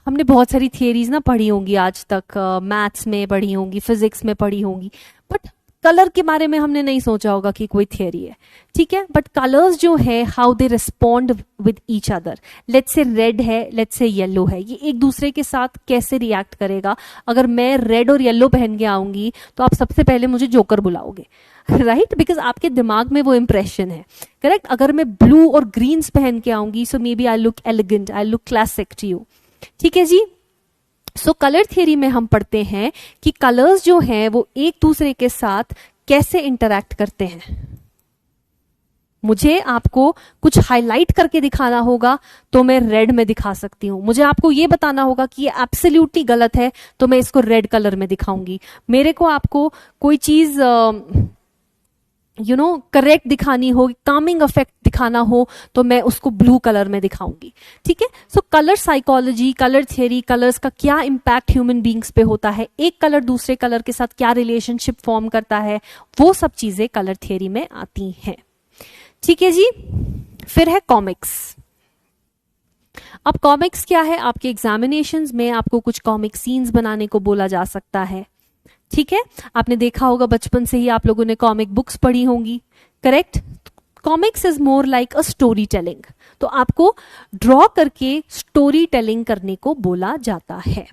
हमने बहुत सारी थियरीज ना पढ़ी होंगी आज तक, मैथ्स में पढ़ी होंगी, फिजिक्स में पढ़ी होंगी, बट कलर के बारे में हमने नहीं सोचा होगा कि कोई थियरी है, ठीक है, बट कलर्स जो है how they respond with each other, let's say red है, लेट्स से येलो है, ये एक दूसरे के साथ कैसे रिएक्ट करेगा। अगर मैं रेड और येलो पहन के आऊंगी तो आप सबसे पहले मुझे जोकर बुलाओगे, राइट, बिकॉज आपके दिमाग में वो इंप्रेशन है, करेक्ट। अगर मैं ब्लू और ग्रीन्स पहन के आऊंगी so may be I look elegant, I look classic to you, ठीक है जी। सो कलर थियरी में हम पढ़ते हैं कि कलर्स जो हैं वो एक दूसरे के साथ कैसे इंटरैक्ट करते हैं। मुझे आपको कुछ हाईलाइट करके दिखाना होगा तो मैं रेड में दिखा सकती हूं, मुझे आपको ये बताना होगा कि ये एब्सोल्युटली गलत है तो मैं इसको रेड कलर में दिखाऊंगी, मेरे को आपको कोई चीज करेक्ट दिखानी हो, कामिंग इफेक्ट दिखाना हो तो मैं उसको ब्लू कलर में दिखाऊंगी, ठीक है। So colour psychology, colour theory, colours का क्या इम्पैक्ट ह्यूमन बींग्स पे होता है, एक कलर दूसरे कलर के साथ क्या रिलेशनशिप फॉर्म करता है, वो सब चीजें कलर थियरी में आती हैं, ठीक है जी। फिर है कॉमिक्स। अब कॉमिक्स क्या है, आपके एग्जामिनेशंस में आपको कुछ कॉमिक सीन्स बनाने को बोला जा सकता है, ठीक है। आपने देखा होगा बचपन से ही आप लोगों ने कॉमिक बुक्स पढ़ी होंगी, correct. Comics is more like a story telling, तो आपको ड्रॉ करके स्टोरी टेलिंग करने को बोला जाता है,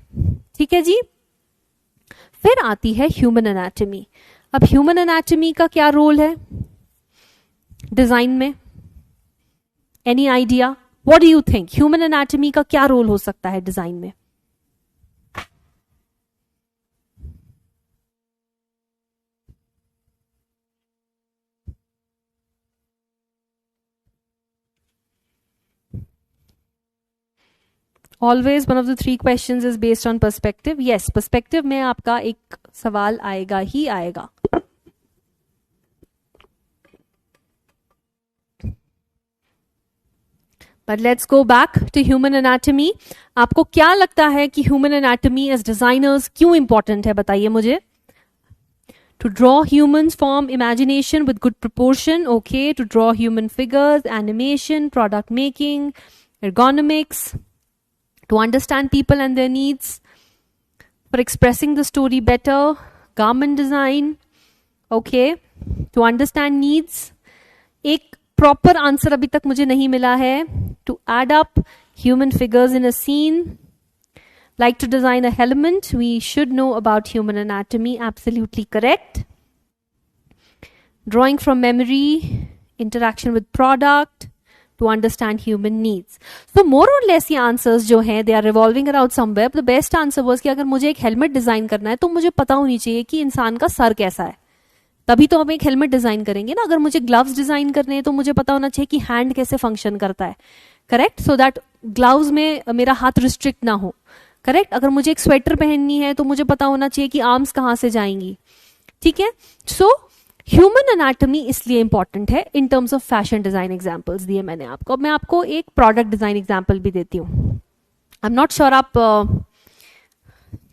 ठीक है जी। फिर आती है ह्यूमन एनाटॉमी। अब ह्यूमन एनाटॉमी का क्या रोल है डिजाइन में, any idea, what do you think, human anatomy का क्या रोल हो सकता है डिजाइन में? Always one of the 3 questions is based on perspective. Yes, perspective में आपका एक सवाल आएगा ही आएगा। But let's go back to human anatomy. आपको क्या लगता है कि ह्यूमन एनाटॉमी एज डिजाइनर्स क्यों इंपॉर्टेंट है, बताइए मुझे। To draw humans form imagination with good proportion, okay, to draw human figures, animation, product making, ergonomics, to understand people and their needs, for expressing the story better, garment design, okay, to understand needs. एक proper answer अभी तक मुझे नहीं मिला है। To add up human figures in a scene, like to design a helmet, we should know about human anatomy, absolutely correct. Drawing from memory, interaction with product, to understand human needs. So more or less ये answers जो हैं they are revolving around somewhere. The best answer was कि अगर मुझे एक helmet design करना है तो मुझे पता होनी चाहिए कि इंसान का सर कैसा है, तभी तो हम एक हेलमेट डिजाइन करेंगे ना। अगर मुझे ग्लव्स डिजाइन करने हैं तो मुझे पता होना चाहिए कि हैंड कैसे फंक्शन करता है, करेक्ट, सो दैट ग्लव्स में मेरा हाथ रिस्ट्रिक्ट ना हो, करेक्ट। अगर मुझे एक स्वेटर पहननी है तो मुझे पता होना चाहिए कि आर्म्स कहाँ से जाएंगी, ठीक है। सो ह्यूमन एनाटॉमी इसलिए इंपॉर्टेंट है इन terms of fashion design. Examples दिए मैंने आपको, अब मैं आपको एक प्रोडक्ट डिजाइन एग्जांपल भी देती हूँ। आई एम नॉट श्योर आप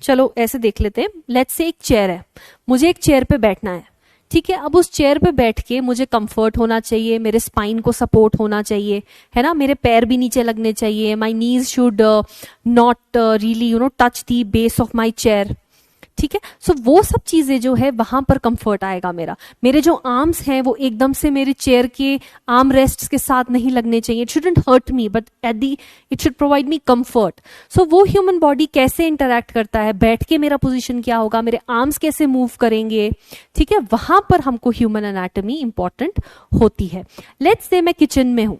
चलो ऐसे देख लेते हैं। लेट्स से एक चेयर है, मुझे एक चेयर पे बैठना है, ठीक है। अब उस चेयर पे बैठ के मुझे कंफर्ट होना चाहिए, मेरे स्पाइन को सपोर्ट होना चाहिए, है ना, मेरे पैर भी नीचे लगने चाहिए, my knees should not really touch the base of my chair, ठीक है। सो वो सब चीजें जो है वहां पर कंफर्ट आएगा मेरा। मेरे जो आर्म्स हैं वो एकदम से मेरे चेयर के आर्म रेस्ट्स के साथ नहीं लगने चाहिए, it shouldn't hurt me but at the it should provide me comfort. So वो ह्यूमन बॉडी कैसे इंटरैक्ट करता है, बैठ के मेरा पोजीशन क्या होगा, मेरे आर्म्स कैसे मूव करेंगे, ठीक है, वहां पर हमको ह्यूमन एनाटॉमी इंपॉर्टेंट होती है। लेट्स से मैं किचन में हूं,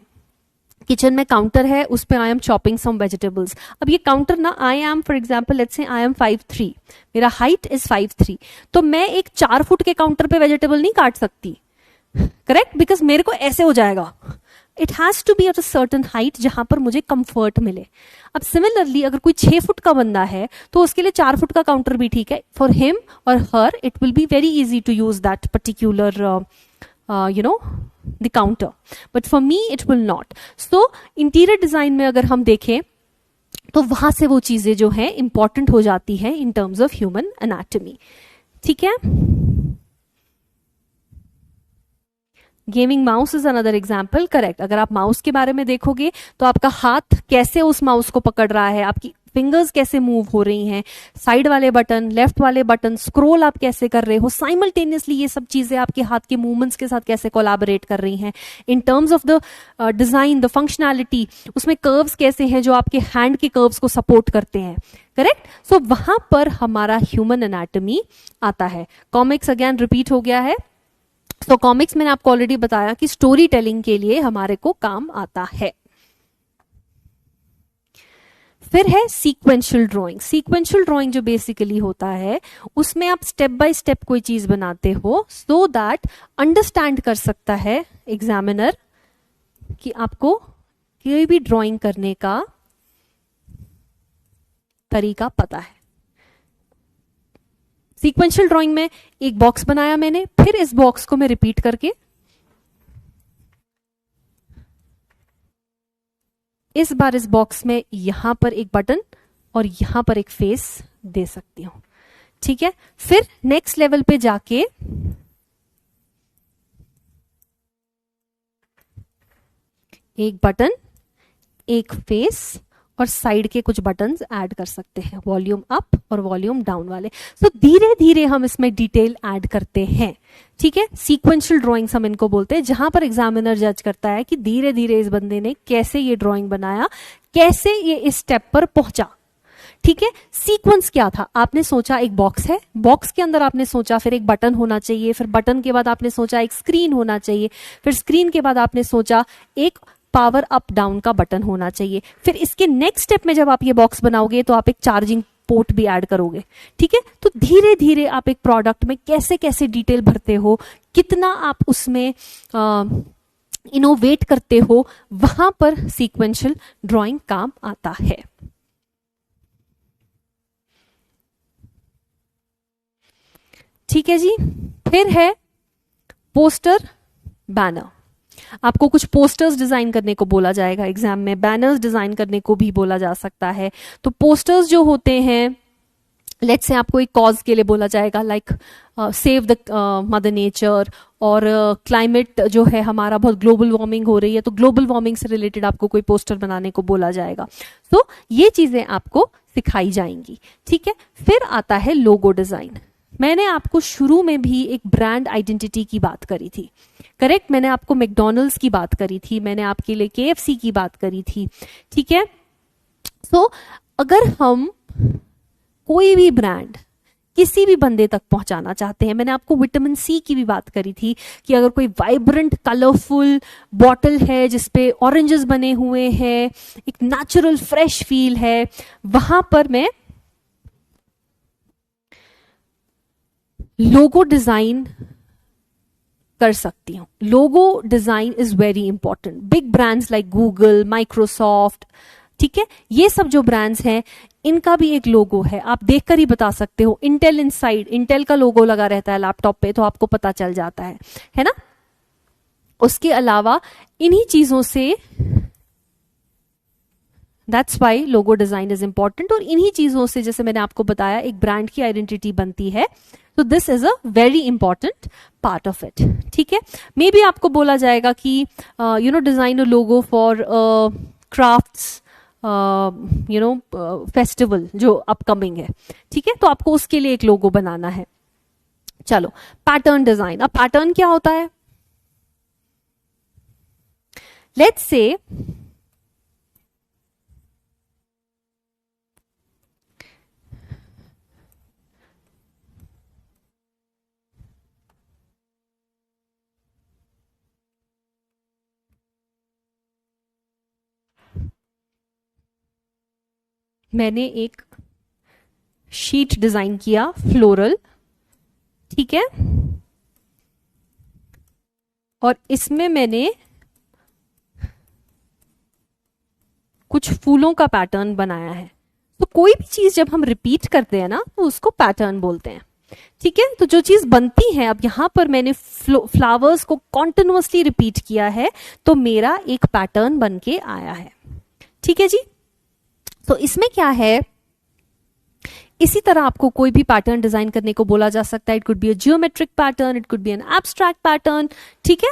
किचन में काउंटर है, उस पे I am chopping some vegetables. अब ये काउंटर ना, I am for example let's say I M 5'3", मेरा हाइट इज 5'3", तो मैं एक 4 फुट के काउंटर पे वेजिटेबल नहीं काट सकती, करेक्ट, बिकॉज मेरे को ऐसे हो जाएगा। It has to be at a certain height जहां पर मुझे कंफर्ट मिले। अब सिमिलरली अगर कोई 6 फुट का बंदा है तो उसके लिए 4 फुट का काउंटर भी ठीक है। फॉर हिम और her it will be very easy to use that particular the counter, but for me it will not. So interior design में अगर हम देखें तो वहां से वो चीजें जो है इंपॉर्टेंट हो जाती है इन टर्म्स ऑफ ह्यूमन एनाटॉमी, ठीक है। Gaming mouse is another example, correct. अगर आप माउस के बारे में देखोगे तो आपका हाथ कैसे उस माउस को पकड़ रहा है, आपकी फिंगर्स कैसे मूव हो रही हैं, साइड वाले बटन, लेफ्ट वाले बटन, स्क्रॉल आप कैसे कर रहे हो, साइमल्टेनियसली ये सब चीजें आपके हाथ के मूवमेंट्स के साथ कैसे कोलैबोरेट कर रही हैं, इन terms of the design, the functionality, उसमें कर्व्स कैसे हैं जो आपके हैंड के कर्व्स को सपोर्ट करते हैं, करेक्ट। सो वहां पर हमारा ह्यूमन एनाटॉमी आता है। कॉमिक्स अगेन रिपीट हो गया है। तो कॉमिक्स मैंने आपको ऑलरेडी बताया कि स्टोरी टेलिंग के लिए हमारे को काम आता है। फिर है सीक्वेंशियल ड्राइंग। सीक्वेंशियल ड्राइंग जो बेसिकली होता है उसमें आप स्टेप बाय स्टेप कोई चीज बनाते हो सो दैट अंडरस्टैंड कर सकता है एग्जामिनर कि आपको कोई भी ड्राइंग करने का तरीका पता है। सीक्वेंशियल ड्राइंग में एक बॉक्स बनाया मैंने, फिर इस बॉक्स को मैं रिपीट करके इस बार इस बॉक्स में यहां पर एक बटन और यहां पर एक फेस दे सकती हूं, ठीक है। फिर नेक्स्ट लेवल पे जाके एक बटन, एक फेस और साइड के कुछ बटन्स ऐड कर सकते हैं, वॉल्यूम अप और वॉल्यूम डाउन वाले। तो धीरे धीरे हम इसमें डिटेल ऐड करते हैं, ठीक है। सीक्वेंशियल ड्राइंग्स हम इनको बोलते हैं, जहां पर एग्जामिनर जज करता है कि धीरे धीरे इस बंदे ने कैसे ये ड्राइंग बनाया, कैसे ये इस स्टेप पर पहुंचा, ठीक है। सीक्वेंस क्या था, आपने सोचा एक बॉक्स है, बॉक्स के अंदर आपने सोचा फिर एक बटन होना चाहिए, फिर बटन के बाद आपने सोचा एक स्क्रीन होना चाहिए, फिर स्क्रीन के बाद आपने सोचा एक पावर अप डाउन का बटन होना चाहिए, फिर इसके नेक्स्ट स्टेप में जब आप ये बॉक्स बनाओगे तो आप एक चार्जिंग पोर्ट भी ऐड करोगे, ठीक है। तो धीरे धीरे आप एक प्रोडक्ट में कैसे कैसे डिटेल भरते हो, कितना आप उसमें इनोवेट करते हो, वहां पर सीक्वेंशियल ड्राइंग काम आता है। ठीक है जी। फिर है पोस्टर, बैनर। आपको कुछ पोस्टर्स डिजाइन करने को बोला जाएगा एग्जाम में, बैनर्स डिजाइन करने को भी बोला जा सकता है। तो पोस्टर्स जो होते हैं, लेट्स से आपको एक कॉज के लिए बोला जाएगा, like save the mother nature, और क्लाइमेट जो है हमारा बहुत ग्लोबल वार्मिंग हो रही है, तो ग्लोबल वार्मिंग से रिलेटेड आपको कोई पोस्टर बनाने को बोला जाएगा। तो ये चीजें आपको सिखाई जाएंगी, ठीक है। फिर आता है लोगो डिजाइन। मैंने आपको शुरू में भी एक ब्रांड आइडेंटिटी की बात करी थी, करेक्ट। मैंने आपको मैकडॉनल्ड्स की बात करी थी, मैंने आपके लिए KFC की बात करी थी, ठीक है। सो अगर हम कोई भी ब्रांड किसी भी बंदे तक पहुंचाना चाहते हैं, मैंने आपको विटामिन C की भी बात करी थी कि अगर कोई वाइब्रेंट कलरफुल बॉटल है जिसपे ऑरेंजेस बने हुए हैं, एक नेचुरल फ्रेश फील है, वहां पर मैं लोगो डिजाइन कर सकती हूं। Logo design is very important. Big brands like Google, Microsoft, ठीक है, ये सब जो ब्रांड्स हैं इनका भी एक लोगो है, आप देखकर ही बता सकते हो। इंटेल इनसाइड, इंटेल का लोगो लगा रहता है लैपटॉप पे, तो आपको पता चल जाता है ना। उसके अलावा इन्हीं चीजों से, that's why logo design is important, और इन्हीं चीजों से जैसे मैंने आपको बताया एक ब्रांड की आइडेंटिटी बनती है। तो this is a very important part of it, ठीक है। मे बी आपको बोला जाएगा कि design a logo for crafts festival जो अपकमिंग है, ठीक है, तो आपको उसके लिए एक लोगो बनाना है। चलो, पैटर्न डिजाइन। अब पैटर्न क्या होता है, लेट्स से मैंने एक शीट डिजाइन किया फ्लोरल, ठीक है, और इसमें मैंने कुछ फूलों का पैटर्न बनाया है। तो कोई भी चीज जब हम रिपीट करते हैं ना तो उसको पैटर्न बोलते हैं, ठीक है। तो जो चीज बनती है, अब यहां पर मैंने फ्लावर्स को कॉन्टिन्यूअसली रिपीट किया है, तो मेरा एक पैटर्न बन के आया है, ठीक है जी। तो इसमें क्या है, इसी तरह आपको कोई भी पैटर्न डिजाइन करने को बोला जा सकता है। It could be a geometric pattern, it could be an abstract pattern, ठीक है।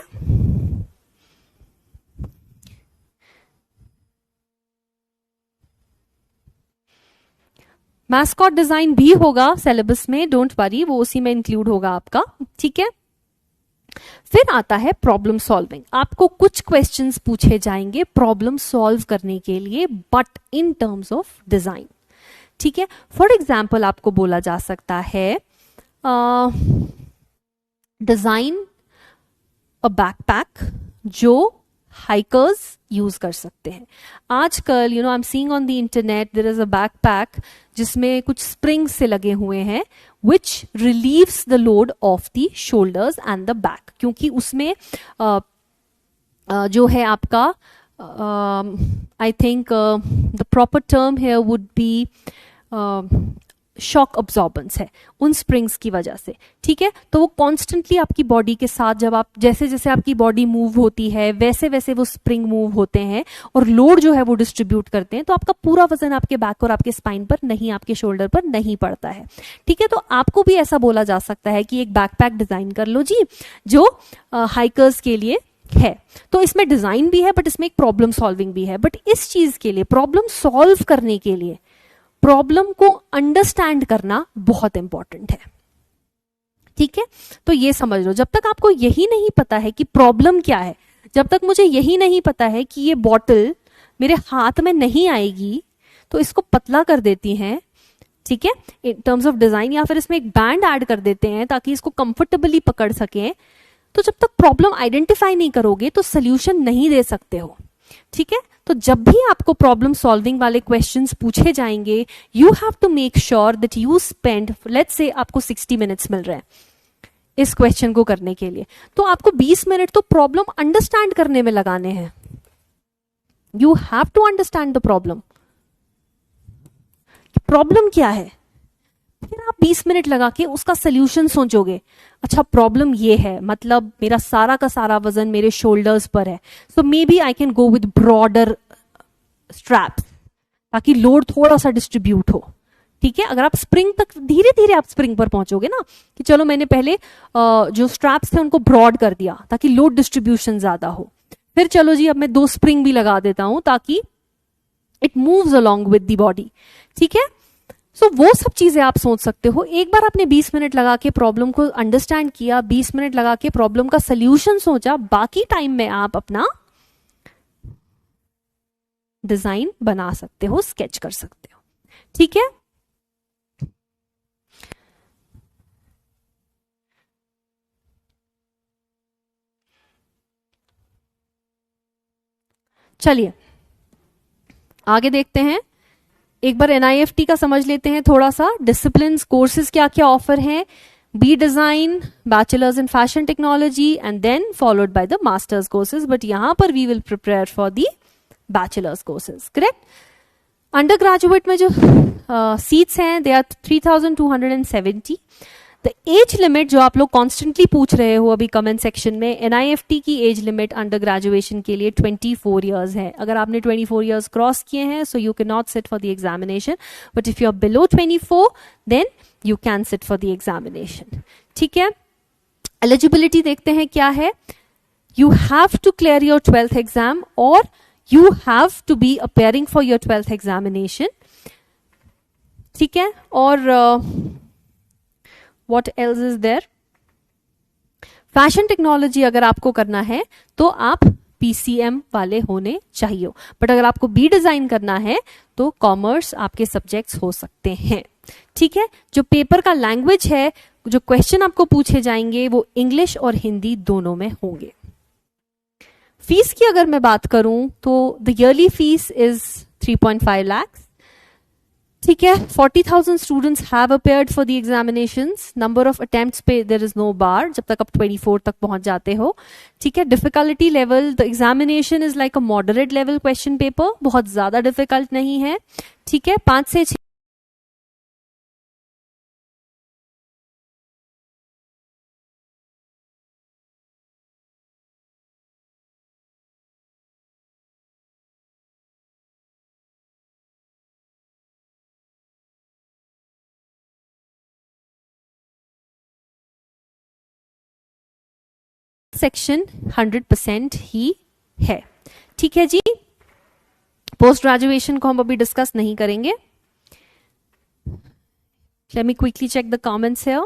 मैस्कॉट डिजाइन भी होगा सिलेबस में, डोंट वरी, वो उसी में इंक्लूड होगा आपका, ठीक है। फिर आता है प्रॉब्लम सॉल्विंग। आपको कुछ क्वेश्चंस पूछे जाएंगे प्रॉब्लम सॉल्व करने के लिए, but in terms of design, ठीक है। फॉर एग्जाम्पल आपको बोला जा सकता है डिजाइन अ बैकपैक जो हाइकर्स यूज कर सकते हैं। आजकल I am seeing on the internet there is a backpack जिसमें कुछ स्प्रिंग्स से लगे हुए हैं which relieves the load of the shoulders and the back, क्योंकि उसमें जो है आपका I think the proper term here would be shock absorbance है उन स्प्रिंग्स की वजह से, ठीक है। तो वो कॉन्स्टेंटली आपकी बॉडी के साथ, जब आप जैसे जैसे आपकी बॉडी मूव होती है वैसे वैसे वो स्प्रिंग मूव होते हैं और लोड जो है वो डिस्ट्रीब्यूट करते हैं, तो आपका पूरा वजन आपके बैक और आपके स्पाइन पर नहीं, आपके शोल्डर पर नहीं पड़ता है, ठीक है। तो आपको भी ऐसा बोला जा सकता है कि एक बैकपैक डिजाइन कर लो जी जो हाइकर्स के लिए है। तो इसमें डिजाइन भी है बट इसमें एक प्रॉब्लम सॉल्विंग भी है। बट इस चीज के लिए, प्रॉब्लम सॉल्व करने के लिए, प्रॉब्लम को अंडरस्टैंड करना बहुत इंपॉर्टेंट है, ठीक है। तो ये समझ लो, जब तक आपको यही नहीं पता है कि प्रॉब्लम क्या है, जब तक मुझे यही नहीं पता है कि ये बॉटल मेरे हाथ में नहीं आएगी तो इसको पतला कर देती हैं, ठीक है, इन टर्म्स ऑफ डिजाइन, या फिर इसमें एक बैंड ऐड कर देते हैं ताकि इसको कंफर्टेबली पकड़ सकें, तो जब तक प्रॉब्लम आइडेंटिफाई नहीं करोगे तो सोल्यूशन नहीं दे सकते हो, ठीक है। तो जब भी आपको प्रॉब्लम सॉल्विंग वाले क्वेश्चंस पूछे जाएंगे, you have to make sure that you spend, let's say आपको 60 मिनट्स मिल रहे हैं इस क्वेश्चन को करने के लिए, तो आपको 20 मिनट तो प्रॉब्लम अंडरस्टैंड करने में लगाने हैं। You have to understand the problem, problem क्या है, फिर आप 20 मिनट लगा के उसका सोल्यूशन सोचोगे। अच्छा प्रॉब्लम ये है, मतलब मेरा सारा का सारा वजन मेरे शोल्डर्स पर है, so may be I can go with broader straps ताकि लोड थोड़ा सा डिस्ट्रीब्यूट हो, ठीक है। अगर आप स्प्रिंग तक, धीरे धीरे आप स्प्रिंग पर पहुंचोगे ना, कि चलो मैंने पहले जो स्ट्रैप्स थे उनको ब्रॉड कर दिया ताकि लोड डिस्ट्रीब्यूशन ज्यादा हो, फिर चलो जी अब मैं 2 स्प्रिंग भी लगा देता हूं ताकि it moves along with the body, ठीक है। सो वो सब चीजें आप सोच सकते हो। एक बार आपने 20 मिनट लगा के प्रॉब्लम को अंडरस्टैंड किया, 20 मिनट लगा के प्रॉब्लम का सोल्यूशन सोचा, बाकी टाइम में आप अपना डिजाइन बना सकते हो, स्केच कर सकते हो, ठीक है। चलिए आगे देखते हैं। एक बार NIFT का समझ लेते हैं थोड़ा सा, डिसिप्लिन कोर्सेज क्या क्या ऑफर हैं, B design, bachelors in fashion technology and then followed by the masters courses, but यहां पर we will prepare for the bachelors courses, correct. Under graduate में जो सीट्स हैं they are 3270। The age limit जो आप लोग constantly पूछ रहे हो अभी कमेंट सेक्शन में, NIFT की एज लिमिट अंडर ग्रेजुएशन के लिए 24 ईयर्स है। अगर आपने 24 ईयर्स क्रॉस किए हैं so you can not sit for the examination, but if you are below 24 then you can sit for the examination, ठीक है। एलिजिबिलिटी देखते हैं क्या है, you have to clear your 12th exam और you have to be appearing for your 12th examination, ठीक है। और what else is there? Fashion technology अगर आपको करना है तो आप PCM वाले होने चाहिए, बट अगर आपको बी डिजाइन करना है तो कॉमर्स आपके सब्जेक्ट्स हो सकते हैं, ठीक है। जो पेपर का लैंग्वेज है, जो क्वेश्चन आपको पूछे जाएंगे वो इंग्लिश और हिंदी दोनों में होंगे। फीस की अगर मैं बात करूं तो the yearly fees is 3.5 lakh, ठीक है। 40,000 students have appeared for the examinations, number of attempts पे देयर इज नो बार जब तक आप 24 तक पहुंच जाते हो, ठीक है। Difficulty level, the examination is like a moderate level question paper, बहुत ज्यादा डिफिकल्ट नहीं है, ठीक है। 5 से 6 सेक्शन 100% ही है, ठीक है जी। पोस्ट ग्रेजुएशन को हम अभी डिस्कस नहीं करेंगे। Let me quickly check the comments here.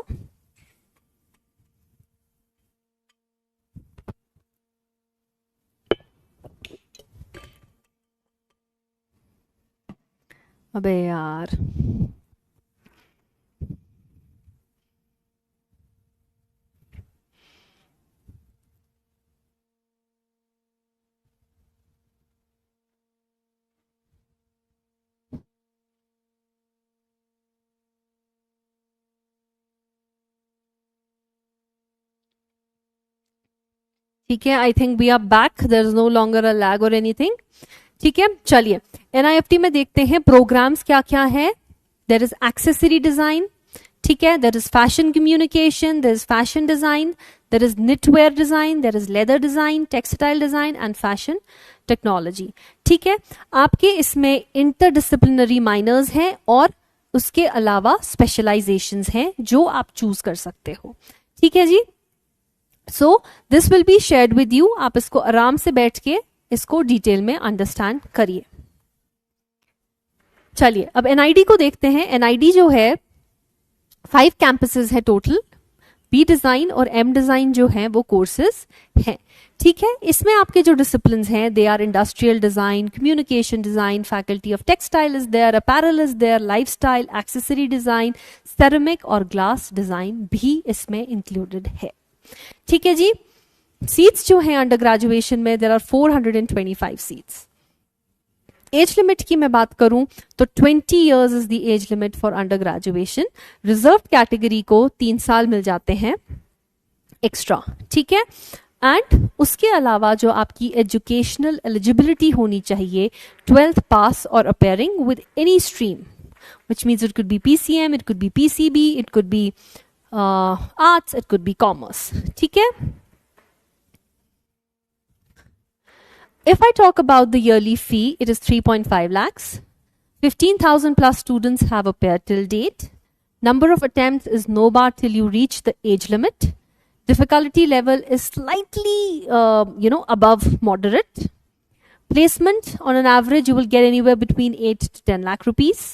अबे यार, ठीक है, I think we are back, there is no longer a lag और एनीथिंग। ठीक है, चलिए एनआईएफटी में देखते हैं प्रोग्राम्स क्या क्या है। देयर इज एक्सेसरी डिजाइन, ठीक है, there is fashion communication, there is fashion design, there is knitwear design, there is leather design, textile design and fashion technology. ठीक है, आपके इसमें इंटरडिसिप्लिनरी माइनर्स हैं और उसके अलावा स्पेशलाइजेशंस हैं जो आप चूज कर सकते हो। ठीक है जी, so this will be shared with you, आप इसको आराम से बैठ के इसको डिटेल में अंडरस्टैंड करिए। चलिए अब एनआईडी को देखते हैं। एनआईडी जो है 5 कैंपसेस है टोटल, बी डिजाइन और एम डिजाइन जो है वो कोर्सेज हैं। ठीक है, इसमें आपके जो डिसिप्लिन्स हैं they are industrial design, communication design, faculty of textile is there, apparel is there, lifestyle, accessory design, ceramic और ग्लास डिजाइन भी इसमें इंक्लूडेड है। ठीक है जी, सीट्स जो हैं अंडर ग्रेजुएशन में there are 425 seats. Age limit की मैं बात करूं तो 20 years is the age limit for under graduation. Reserve category को 3 साल मिल जाते हैं एक्स्ट्रा। ठीक है, एंड उसके अलावा जो आपकी एजुकेशनल एलिजिबिलिटी होनी चाहिए 12th पास और appearing with any stream, which means it could be PCM, it could be PCB, it could be arts, it could be commerce. ठीक है, if I talk about the yearly fee, it is 3.5 lakhs. 15,000 plus students have appeared till date. Number of attempts is no bar till you reach the age limit. Difficulty level is slightly, above moderate. Placement on an average you will get anywhere between 8 to 10 lakh rupees.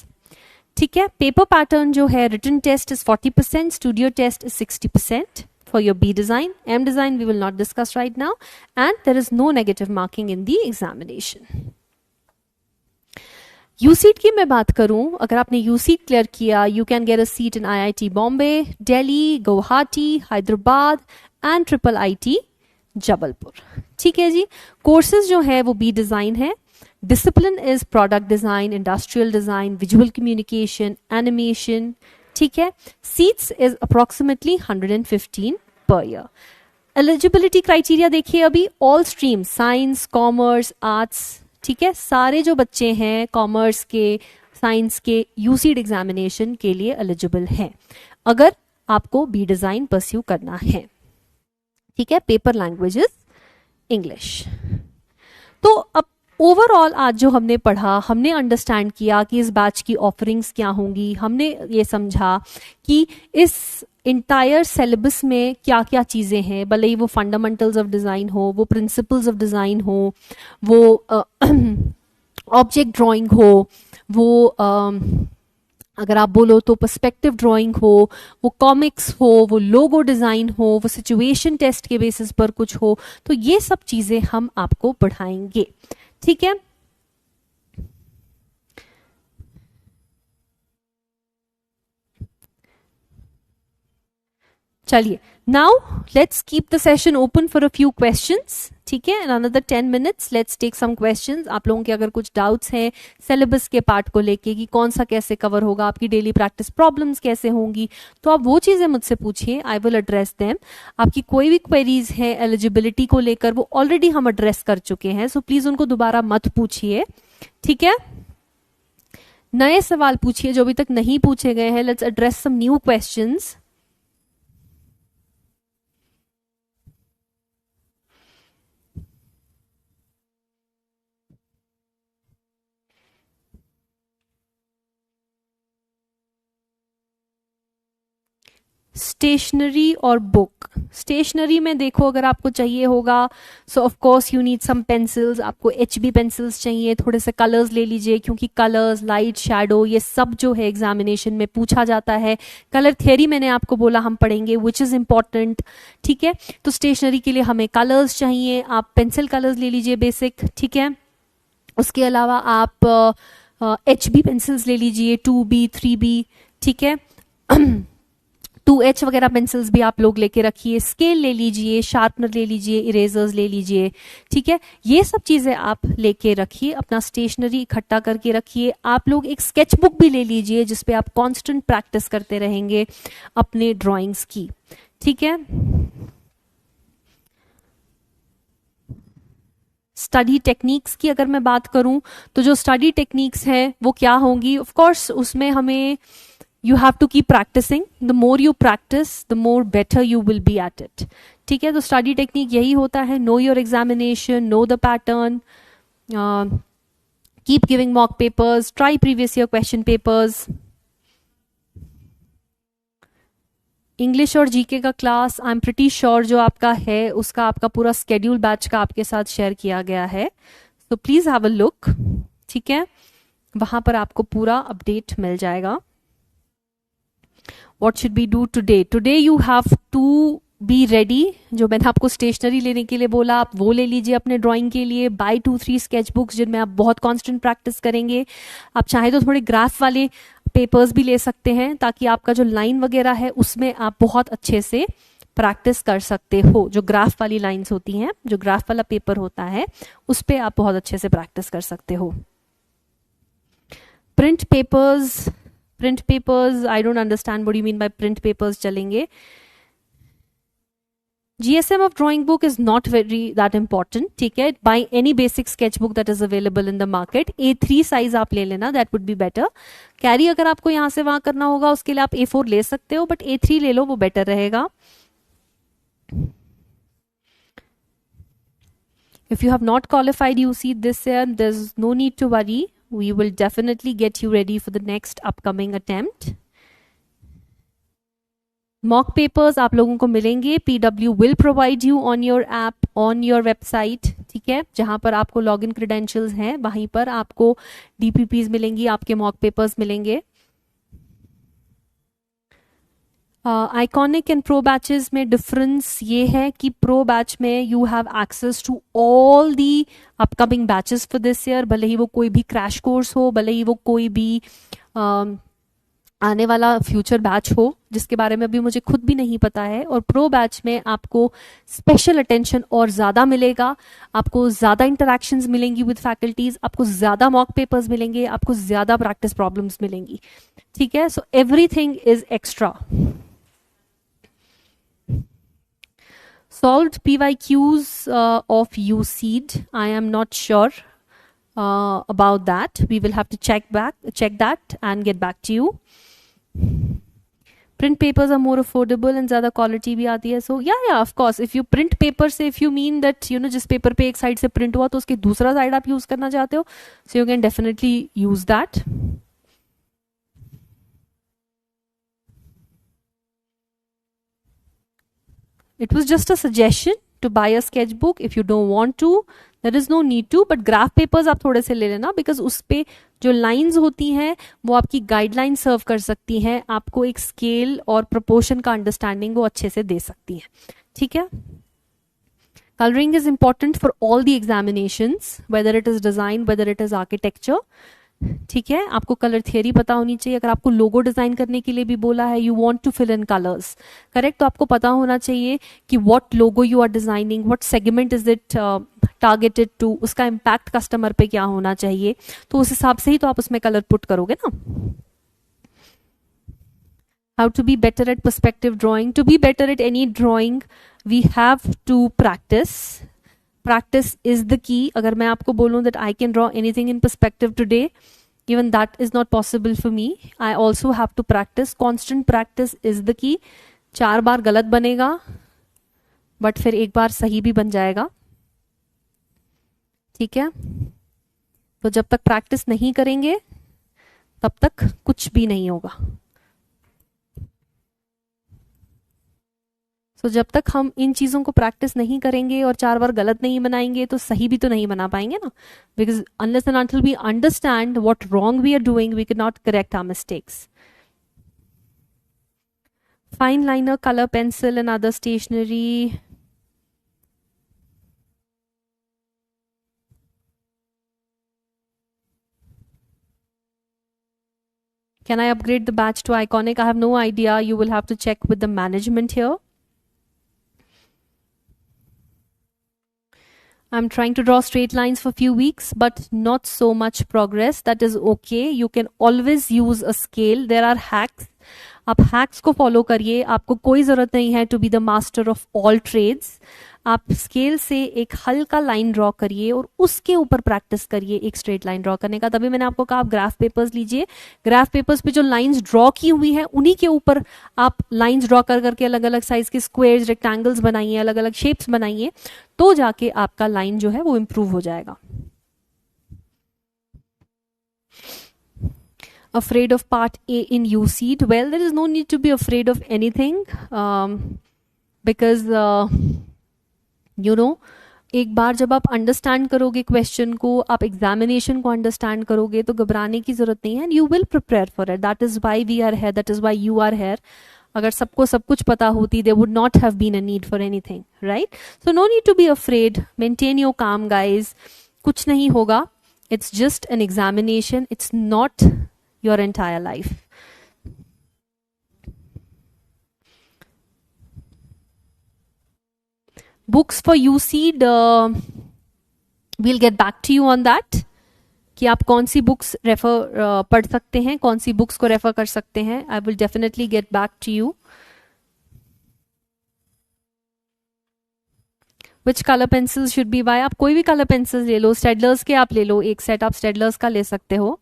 ठीक है, paper pattern जो है written test is 40%, studio test is 60% for your B design. M design we will not discuss right now, and there is no negative marking in the examination. यूसीट की मैं बात करूं, अगर आपने यूसीट क्लियर किया you can get a seat in IIT Bombay, Delhi, Guwahati, Hyderabad and triple IT Jabalpur. ठीक है जी, courses जो है वो बी डिजाइन है, discipline is product design, industrial design, visual communication, animation. ठीक है, seats is approximately 115 per year. Eligibility criteria देखिए, अभी all stream science, commerce, arts, ठीक है, सारे जो बच्चे हैं कॉमर्स के, साइंस के यूसीड एग्जामिनेशन के लिए एलिजिबल हैं अगर आपको बी डिजाइन परस्यू करना है। ठीक है, पेपर लैंग्वेज इज इंग्लिश। तो अब ओवरऑल आज जो हमने पढ़ा, हमने अंडरस्टैंड किया कि इस बैच की ऑफरिंग्स क्या होंगी, हमने ये समझा कि इस इंटायर सिलेबस में क्या क्या चीज़ें हैं, भले ही वो फंडामेंटल्स ऑफ डिज़ाइन हो, वो प्रिंसिपल्स ऑफ डिज़ाइन हो, वो ऑब्जेक्ट ड्राइंग हो, वो अगर आप बोलो तो पर्सपेक्टिव ड्राइंग हो, वो कॉमिक्स हो, वो लोगो डिज़ाइन हो, वो सिचुएशन टेस्ट के बेसिस पर कुछ हो, तो ये सब चीज़ें हम आपको पढ़ाएंगे। ठीक है, चलिए now let's keep the session open for a few questions. ठीक है, in another 10 minutes let's take some questions. आप लोगों के अगर कुछ डाउट्स हैं सिलेबस के पार्ट को लेके कि कौन सा कैसे कवर होगा, आपकी डेली प्रैक्टिस प्रॉब्लम्स कैसे होंगी, तो आप वो चीज़ें मुझसे पूछिए, आई विल एड्रेस देम। आपकी कोई भी क्वेरीज है एलिजिबिलिटी को लेकर वो ऑलरेडी हम एड्रेस कर चुके हैं, सो प्लीज़ उनको दोबारा मत पूछिए। ठीक है, नए सवाल पूछिए जो अभी तक नहीं पूछे गए हैं। Let's address some new questions. Stationery और बुक। स्टेशनरी में देखो अगर आपको चाहिए होगा, so of course you need some pencils, आपको HB पेंसिल्स चाहिए, थोड़े से कलर्स ले लीजिए, क्योंकि कलर्स, लाइट, शैडो, ये सब जो है एग्जामिनेशन में पूछा जाता है। कलर थियरी मैंने आपको बोला हम पढ़ेंगे, विच इज़ इम्पॉर्टेंट, ठीक है। तो स्टेशनरी के लिए हमें कलर्स चाहिए, आप पेंसिल कलर्स ले लीजिए बेसिक, ठीक है। उसके अलावा आप HB पेंसिल्स ले लीजिए, 2B 3B, ठीक है। 2H वगैरह पेंसिल्स भी आप लोग लेके रखिए, स्केल ले लीजिए, शार्पनर ले लीजिए, इरेजर्स ले लीजिए, ठीक है। ये सब चीजें आप लेके रखिए, अपना स्टेशनरी इकट्ठा करके रखिए। आप लोग एक स्केच बुक भी ले लीजिए जिसपे आप कांस्टेंट प्रैक्टिस करते रहेंगे अपने ड्राइंग्स की, ठीक है। स्टडी टेक्निक्स की अगर मैं बात करूं तो जो स्टडी टेक्निक्स हैं वो क्या होंगी, ऑफ कोर्स उसमें हमें you have to keep practicing. The more you practice, the more better you will be at it. ठीक है, तो स्टडी टेक्निक यही होता है, know your examination, know the pattern, keep giving mock papers, try previous year question papers. English और GK का class I am pretty sure जो आपका है उसका आपका पूरा स्केड्यूल बैच का आपके साथ शेयर किया गया है, तो प्लीज हैव अ लुक, ठीक है। वहां पर आपको पूरा अपडेट मिल जाएगा। What should we do today? Today you have to be ready. जो मैंने आपको स्टेशनरी लेने के लिए बोला आप वो ले लीजिए अपने ड्राइंग के लिए। बाय 2-3 स्केच बुक्स जिनमें आप बहुत कांस्टेंट प्रैक्टिस करेंगे। आप चाहे तो थोड़े ग्राफ वाले पेपर्स भी ले सकते हैं ताकि आपका जो लाइन वगैरह है उसमें आप बहुत अच्छे से प्रैक्टिस कर सकते हो। जो ग्राफ वाली लाइंस होती हैं, जो ग्राफ वाला पेपर होता है उस पर आप बहुत अच्छे से प्रैक्टिस कर सकते हो। Print papers, I don't understand what you mean by print papers चलेंगे। GSM of drawing book is not very that important, ठीक है। Buy any basic sketchbook that is available in the market. A3 size आप ले लेना, that would be better. Carry अगर आपको यहाँ से वहां करना होगा उसके लिए आप A4 ले सकते हो, बट A3 ले लो, वो बेटर रहेगा। If you have not qualified UC this year, there's no need to worry. We will definitely get you ready for the next upcoming attempt. Mock papers आप लोगों को मिलेंगे, PW will provide you on your app, on your website, ठीक है। जहां पर आपको login credentials हैं वहीं पर आपको DPPs मिलेंगी, आपके मॉक पेपर्स मिलेंगे। आइकॉनिक एंड प्रो बैचेस में डिफरेंस ये है कि प्रो बैच में you have access to all the upcoming batches for this year, भले ही वो कोई भी क्रैश कोर्स हो, भले ही वो कोई भी आने वाला फ्यूचर बैच हो जिसके बारे में अभी मुझे खुद भी नहीं पता है। और प्रो बैच में आपको स्पेशल अटेंशन और ज़्यादा मिलेगा, आपको ज़्यादा इंटरेक्शंस मिलेंगी विद फैकल्टीज, आपको ज़्यादा मॉक पेपर्स मिलेंगे, आपको ज़्यादा प्रैक्टिस प्रॉब्लम्स मिलेंगी, ठीक है। So everything is extra. Solved PYQs of USEED. I am not sure about that. We will have to check that and get back to you. Print papers are more affordable and ज़्यादा quality भी आती है. So yeah, of course. If you print paper से, if you mean that जिस paper पे एक side से print हुआ तो उसके दूसरा side आप use करना चाहते हो, so you can definitely use that. It was just a suggestion to buy a sketchbook. If you don't want to, there is no need to. But graph papers आप थोड़े से ले लेना, because उस पे जो lines होती हैं वो आपकी guideline serve कर सकती हैं, आपको एक scale और proportion का understanding वो अच्छे से दे सकती हैं, ठीक है। Coloring is important for all the examinations, whether it is design, whether it is architecture. ठीक है, आपको कलर थियरी पता होनी चाहिए। अगर आपको लोगो डिजाइन करने के लिए भी बोला है, you want to fill in colours, correct, तो आपको पता होना चाहिए कि what logo you are designing, what segment is it targeted to, उसका इम्पैक्ट कस्टमर पे क्या होना चाहिए, तो उस हिसाब से ही तो आप उसमें कलर पुट करोगे ना। How to be better at perspective drawing? To be better at any drawing we have to practice. Practice is the key. अगर मैं आपको बोलूं that I can draw anything in perspective today, even that is not possible for me. I also have to practice. Constant practice is the key. 4 बार गलत बनेगा but फिर एक बार सही भी बन जाएगा, ठीक है। तो जब तक प्रैक्टिस नहीं करेंगे तब तक कुछ भी नहीं होगा। सो जब तक हम इन चीज़ों को प्रैक्टिस नहीं करेंगे और 4 बार गलत नहीं बनाएंगे तो सही भी तो नहीं बना पाएंगे ना, because unless and until we understand what wrong we are doing we can not correct our mistakes. Fine liner, color pencil and other stationery. Can I upgrade the batch to Iconic? I have no idea. You will have to check with the management here. I'm trying to draw straight lines for a few weeks, but not so much progress. That is okay. You can always use a scale. There are hacks. आप hacks को follow करिए, आपको कोई ज़रूरत नहीं है to be the master of all trades. आप scale से एक हल्का लाइन ड्रॉ करिए और उसके ऊपर प्रैक्टिस करिए एक स्ट्रेट लाइन ड्रॉ करने का. तभी मैंने आपको कहा आप ग्राफ पेपर्स लीजिए, ग्राफ पेपर्स पे जो लाइंस ड्रॉ की हुई हैं उन्हीं के ऊपर आप लाइंस ड्रॉ कर करके अलग अलग साइज के स्क्वायर्स, रेक्टेंगल्स बनाइए, अलग अलग शेप्स बनाइए, तो जाके आपका लाइन जो है वो इम्प्रूव हो जाएगा. Afraid of part A in USEED? Well, there is no need to be afraid of anything, because you know, एक बार जब आप अंडरस्टैंड करोगे क्वेश्चन को, आप एग्जामिनेशन को अंडरस्टैंड करोगे, तो घबराने की जरूरत नहीं है. And you will prepare for it. That is why we are here, that is why you are here. अगर सबको सब कुछ पता होती, there would not have been a need for anything, right? So no need to be afraid. Maintain your calm, guys. कुछ नहीं होगा. It's just an examination. It's not your entire life. Books for USEED, we'll get back to you on that. कि आप कौन सी books refer पढ़ सकते हैं, कौन सी बुक्स को रेफर कर सकते हैं. I will definitely get back to you. Which colour pencils should be buy? आप कोई भी कलर पेंसिल्स ले लो, स्टेडलर्स के आप ले लो, एक सेट आप स्टेडलर्स का ले सकते हो.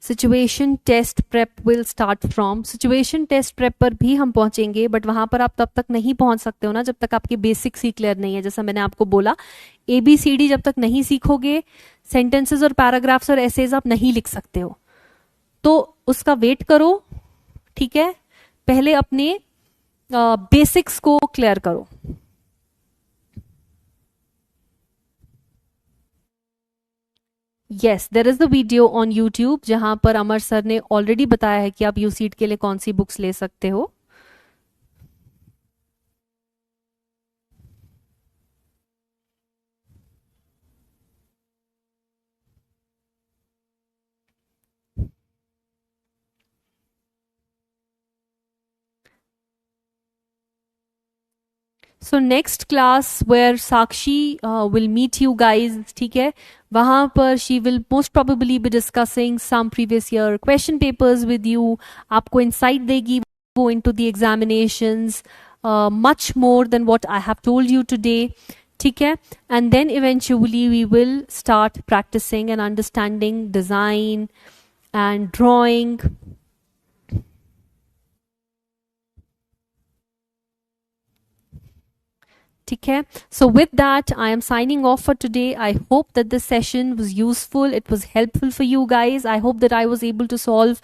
Situation test prep will start from. Situation test prep पर भी हम पहुंचेंगे, बट वहां पर आप तब तक नहीं पहुंच सकते हो ना जब तक आपके बेसिक्स ही क्लियर नहीं है. जैसा मैंने आपको बोला, ABCD जब तक नहीं सीखोगे, सेंटेंसेस और पैराग्राफ्स और एसेज आप नहीं लिख सकते हो. तो उसका वेट करो, ठीक है. पहले अपने बेसिक्स को क्लियर करो. Yes, there is a video on YouTube जहां पर अमर सर ने ऑलरेडी बताया है कि आप USEED के लिए कौन सी बुक्स ले सकते हो. So next class where Sakshi will meet you guys, ठीक है, वहां पर she will most probably be discussing some previous year question papers with you. आपको insight देगी वो into the examinations, much more than what I have told you today. ठीक है. And then eventually we will start practicing and understanding design and drawing. ठीक है. So with that, I am signing off for today. I hope that this session was useful. It was helpful for you guys. I hope that I was able to solve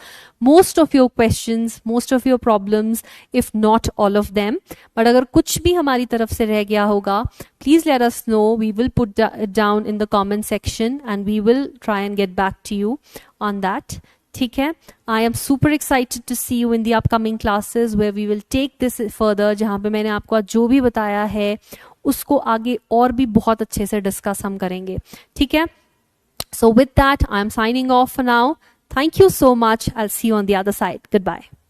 most of your questions, most of your problems, if not all of them. But अगर कुछ भी हमारी तरफ से रह गया होगा, please let us know. We will put it down in the comment section and we will try and get back to you on that. ठीक है. I am super excited to see you in the upcoming classes where we will take this further. जहाँ पे मैंने आपको आज जो भी बताया है उसको आगे और भी बहुत अच्छे से डिस्कस हम करेंगे. ठीक है. So with that, I am signing off for now. Thank you so much. I'll see you on the other side. Goodbye.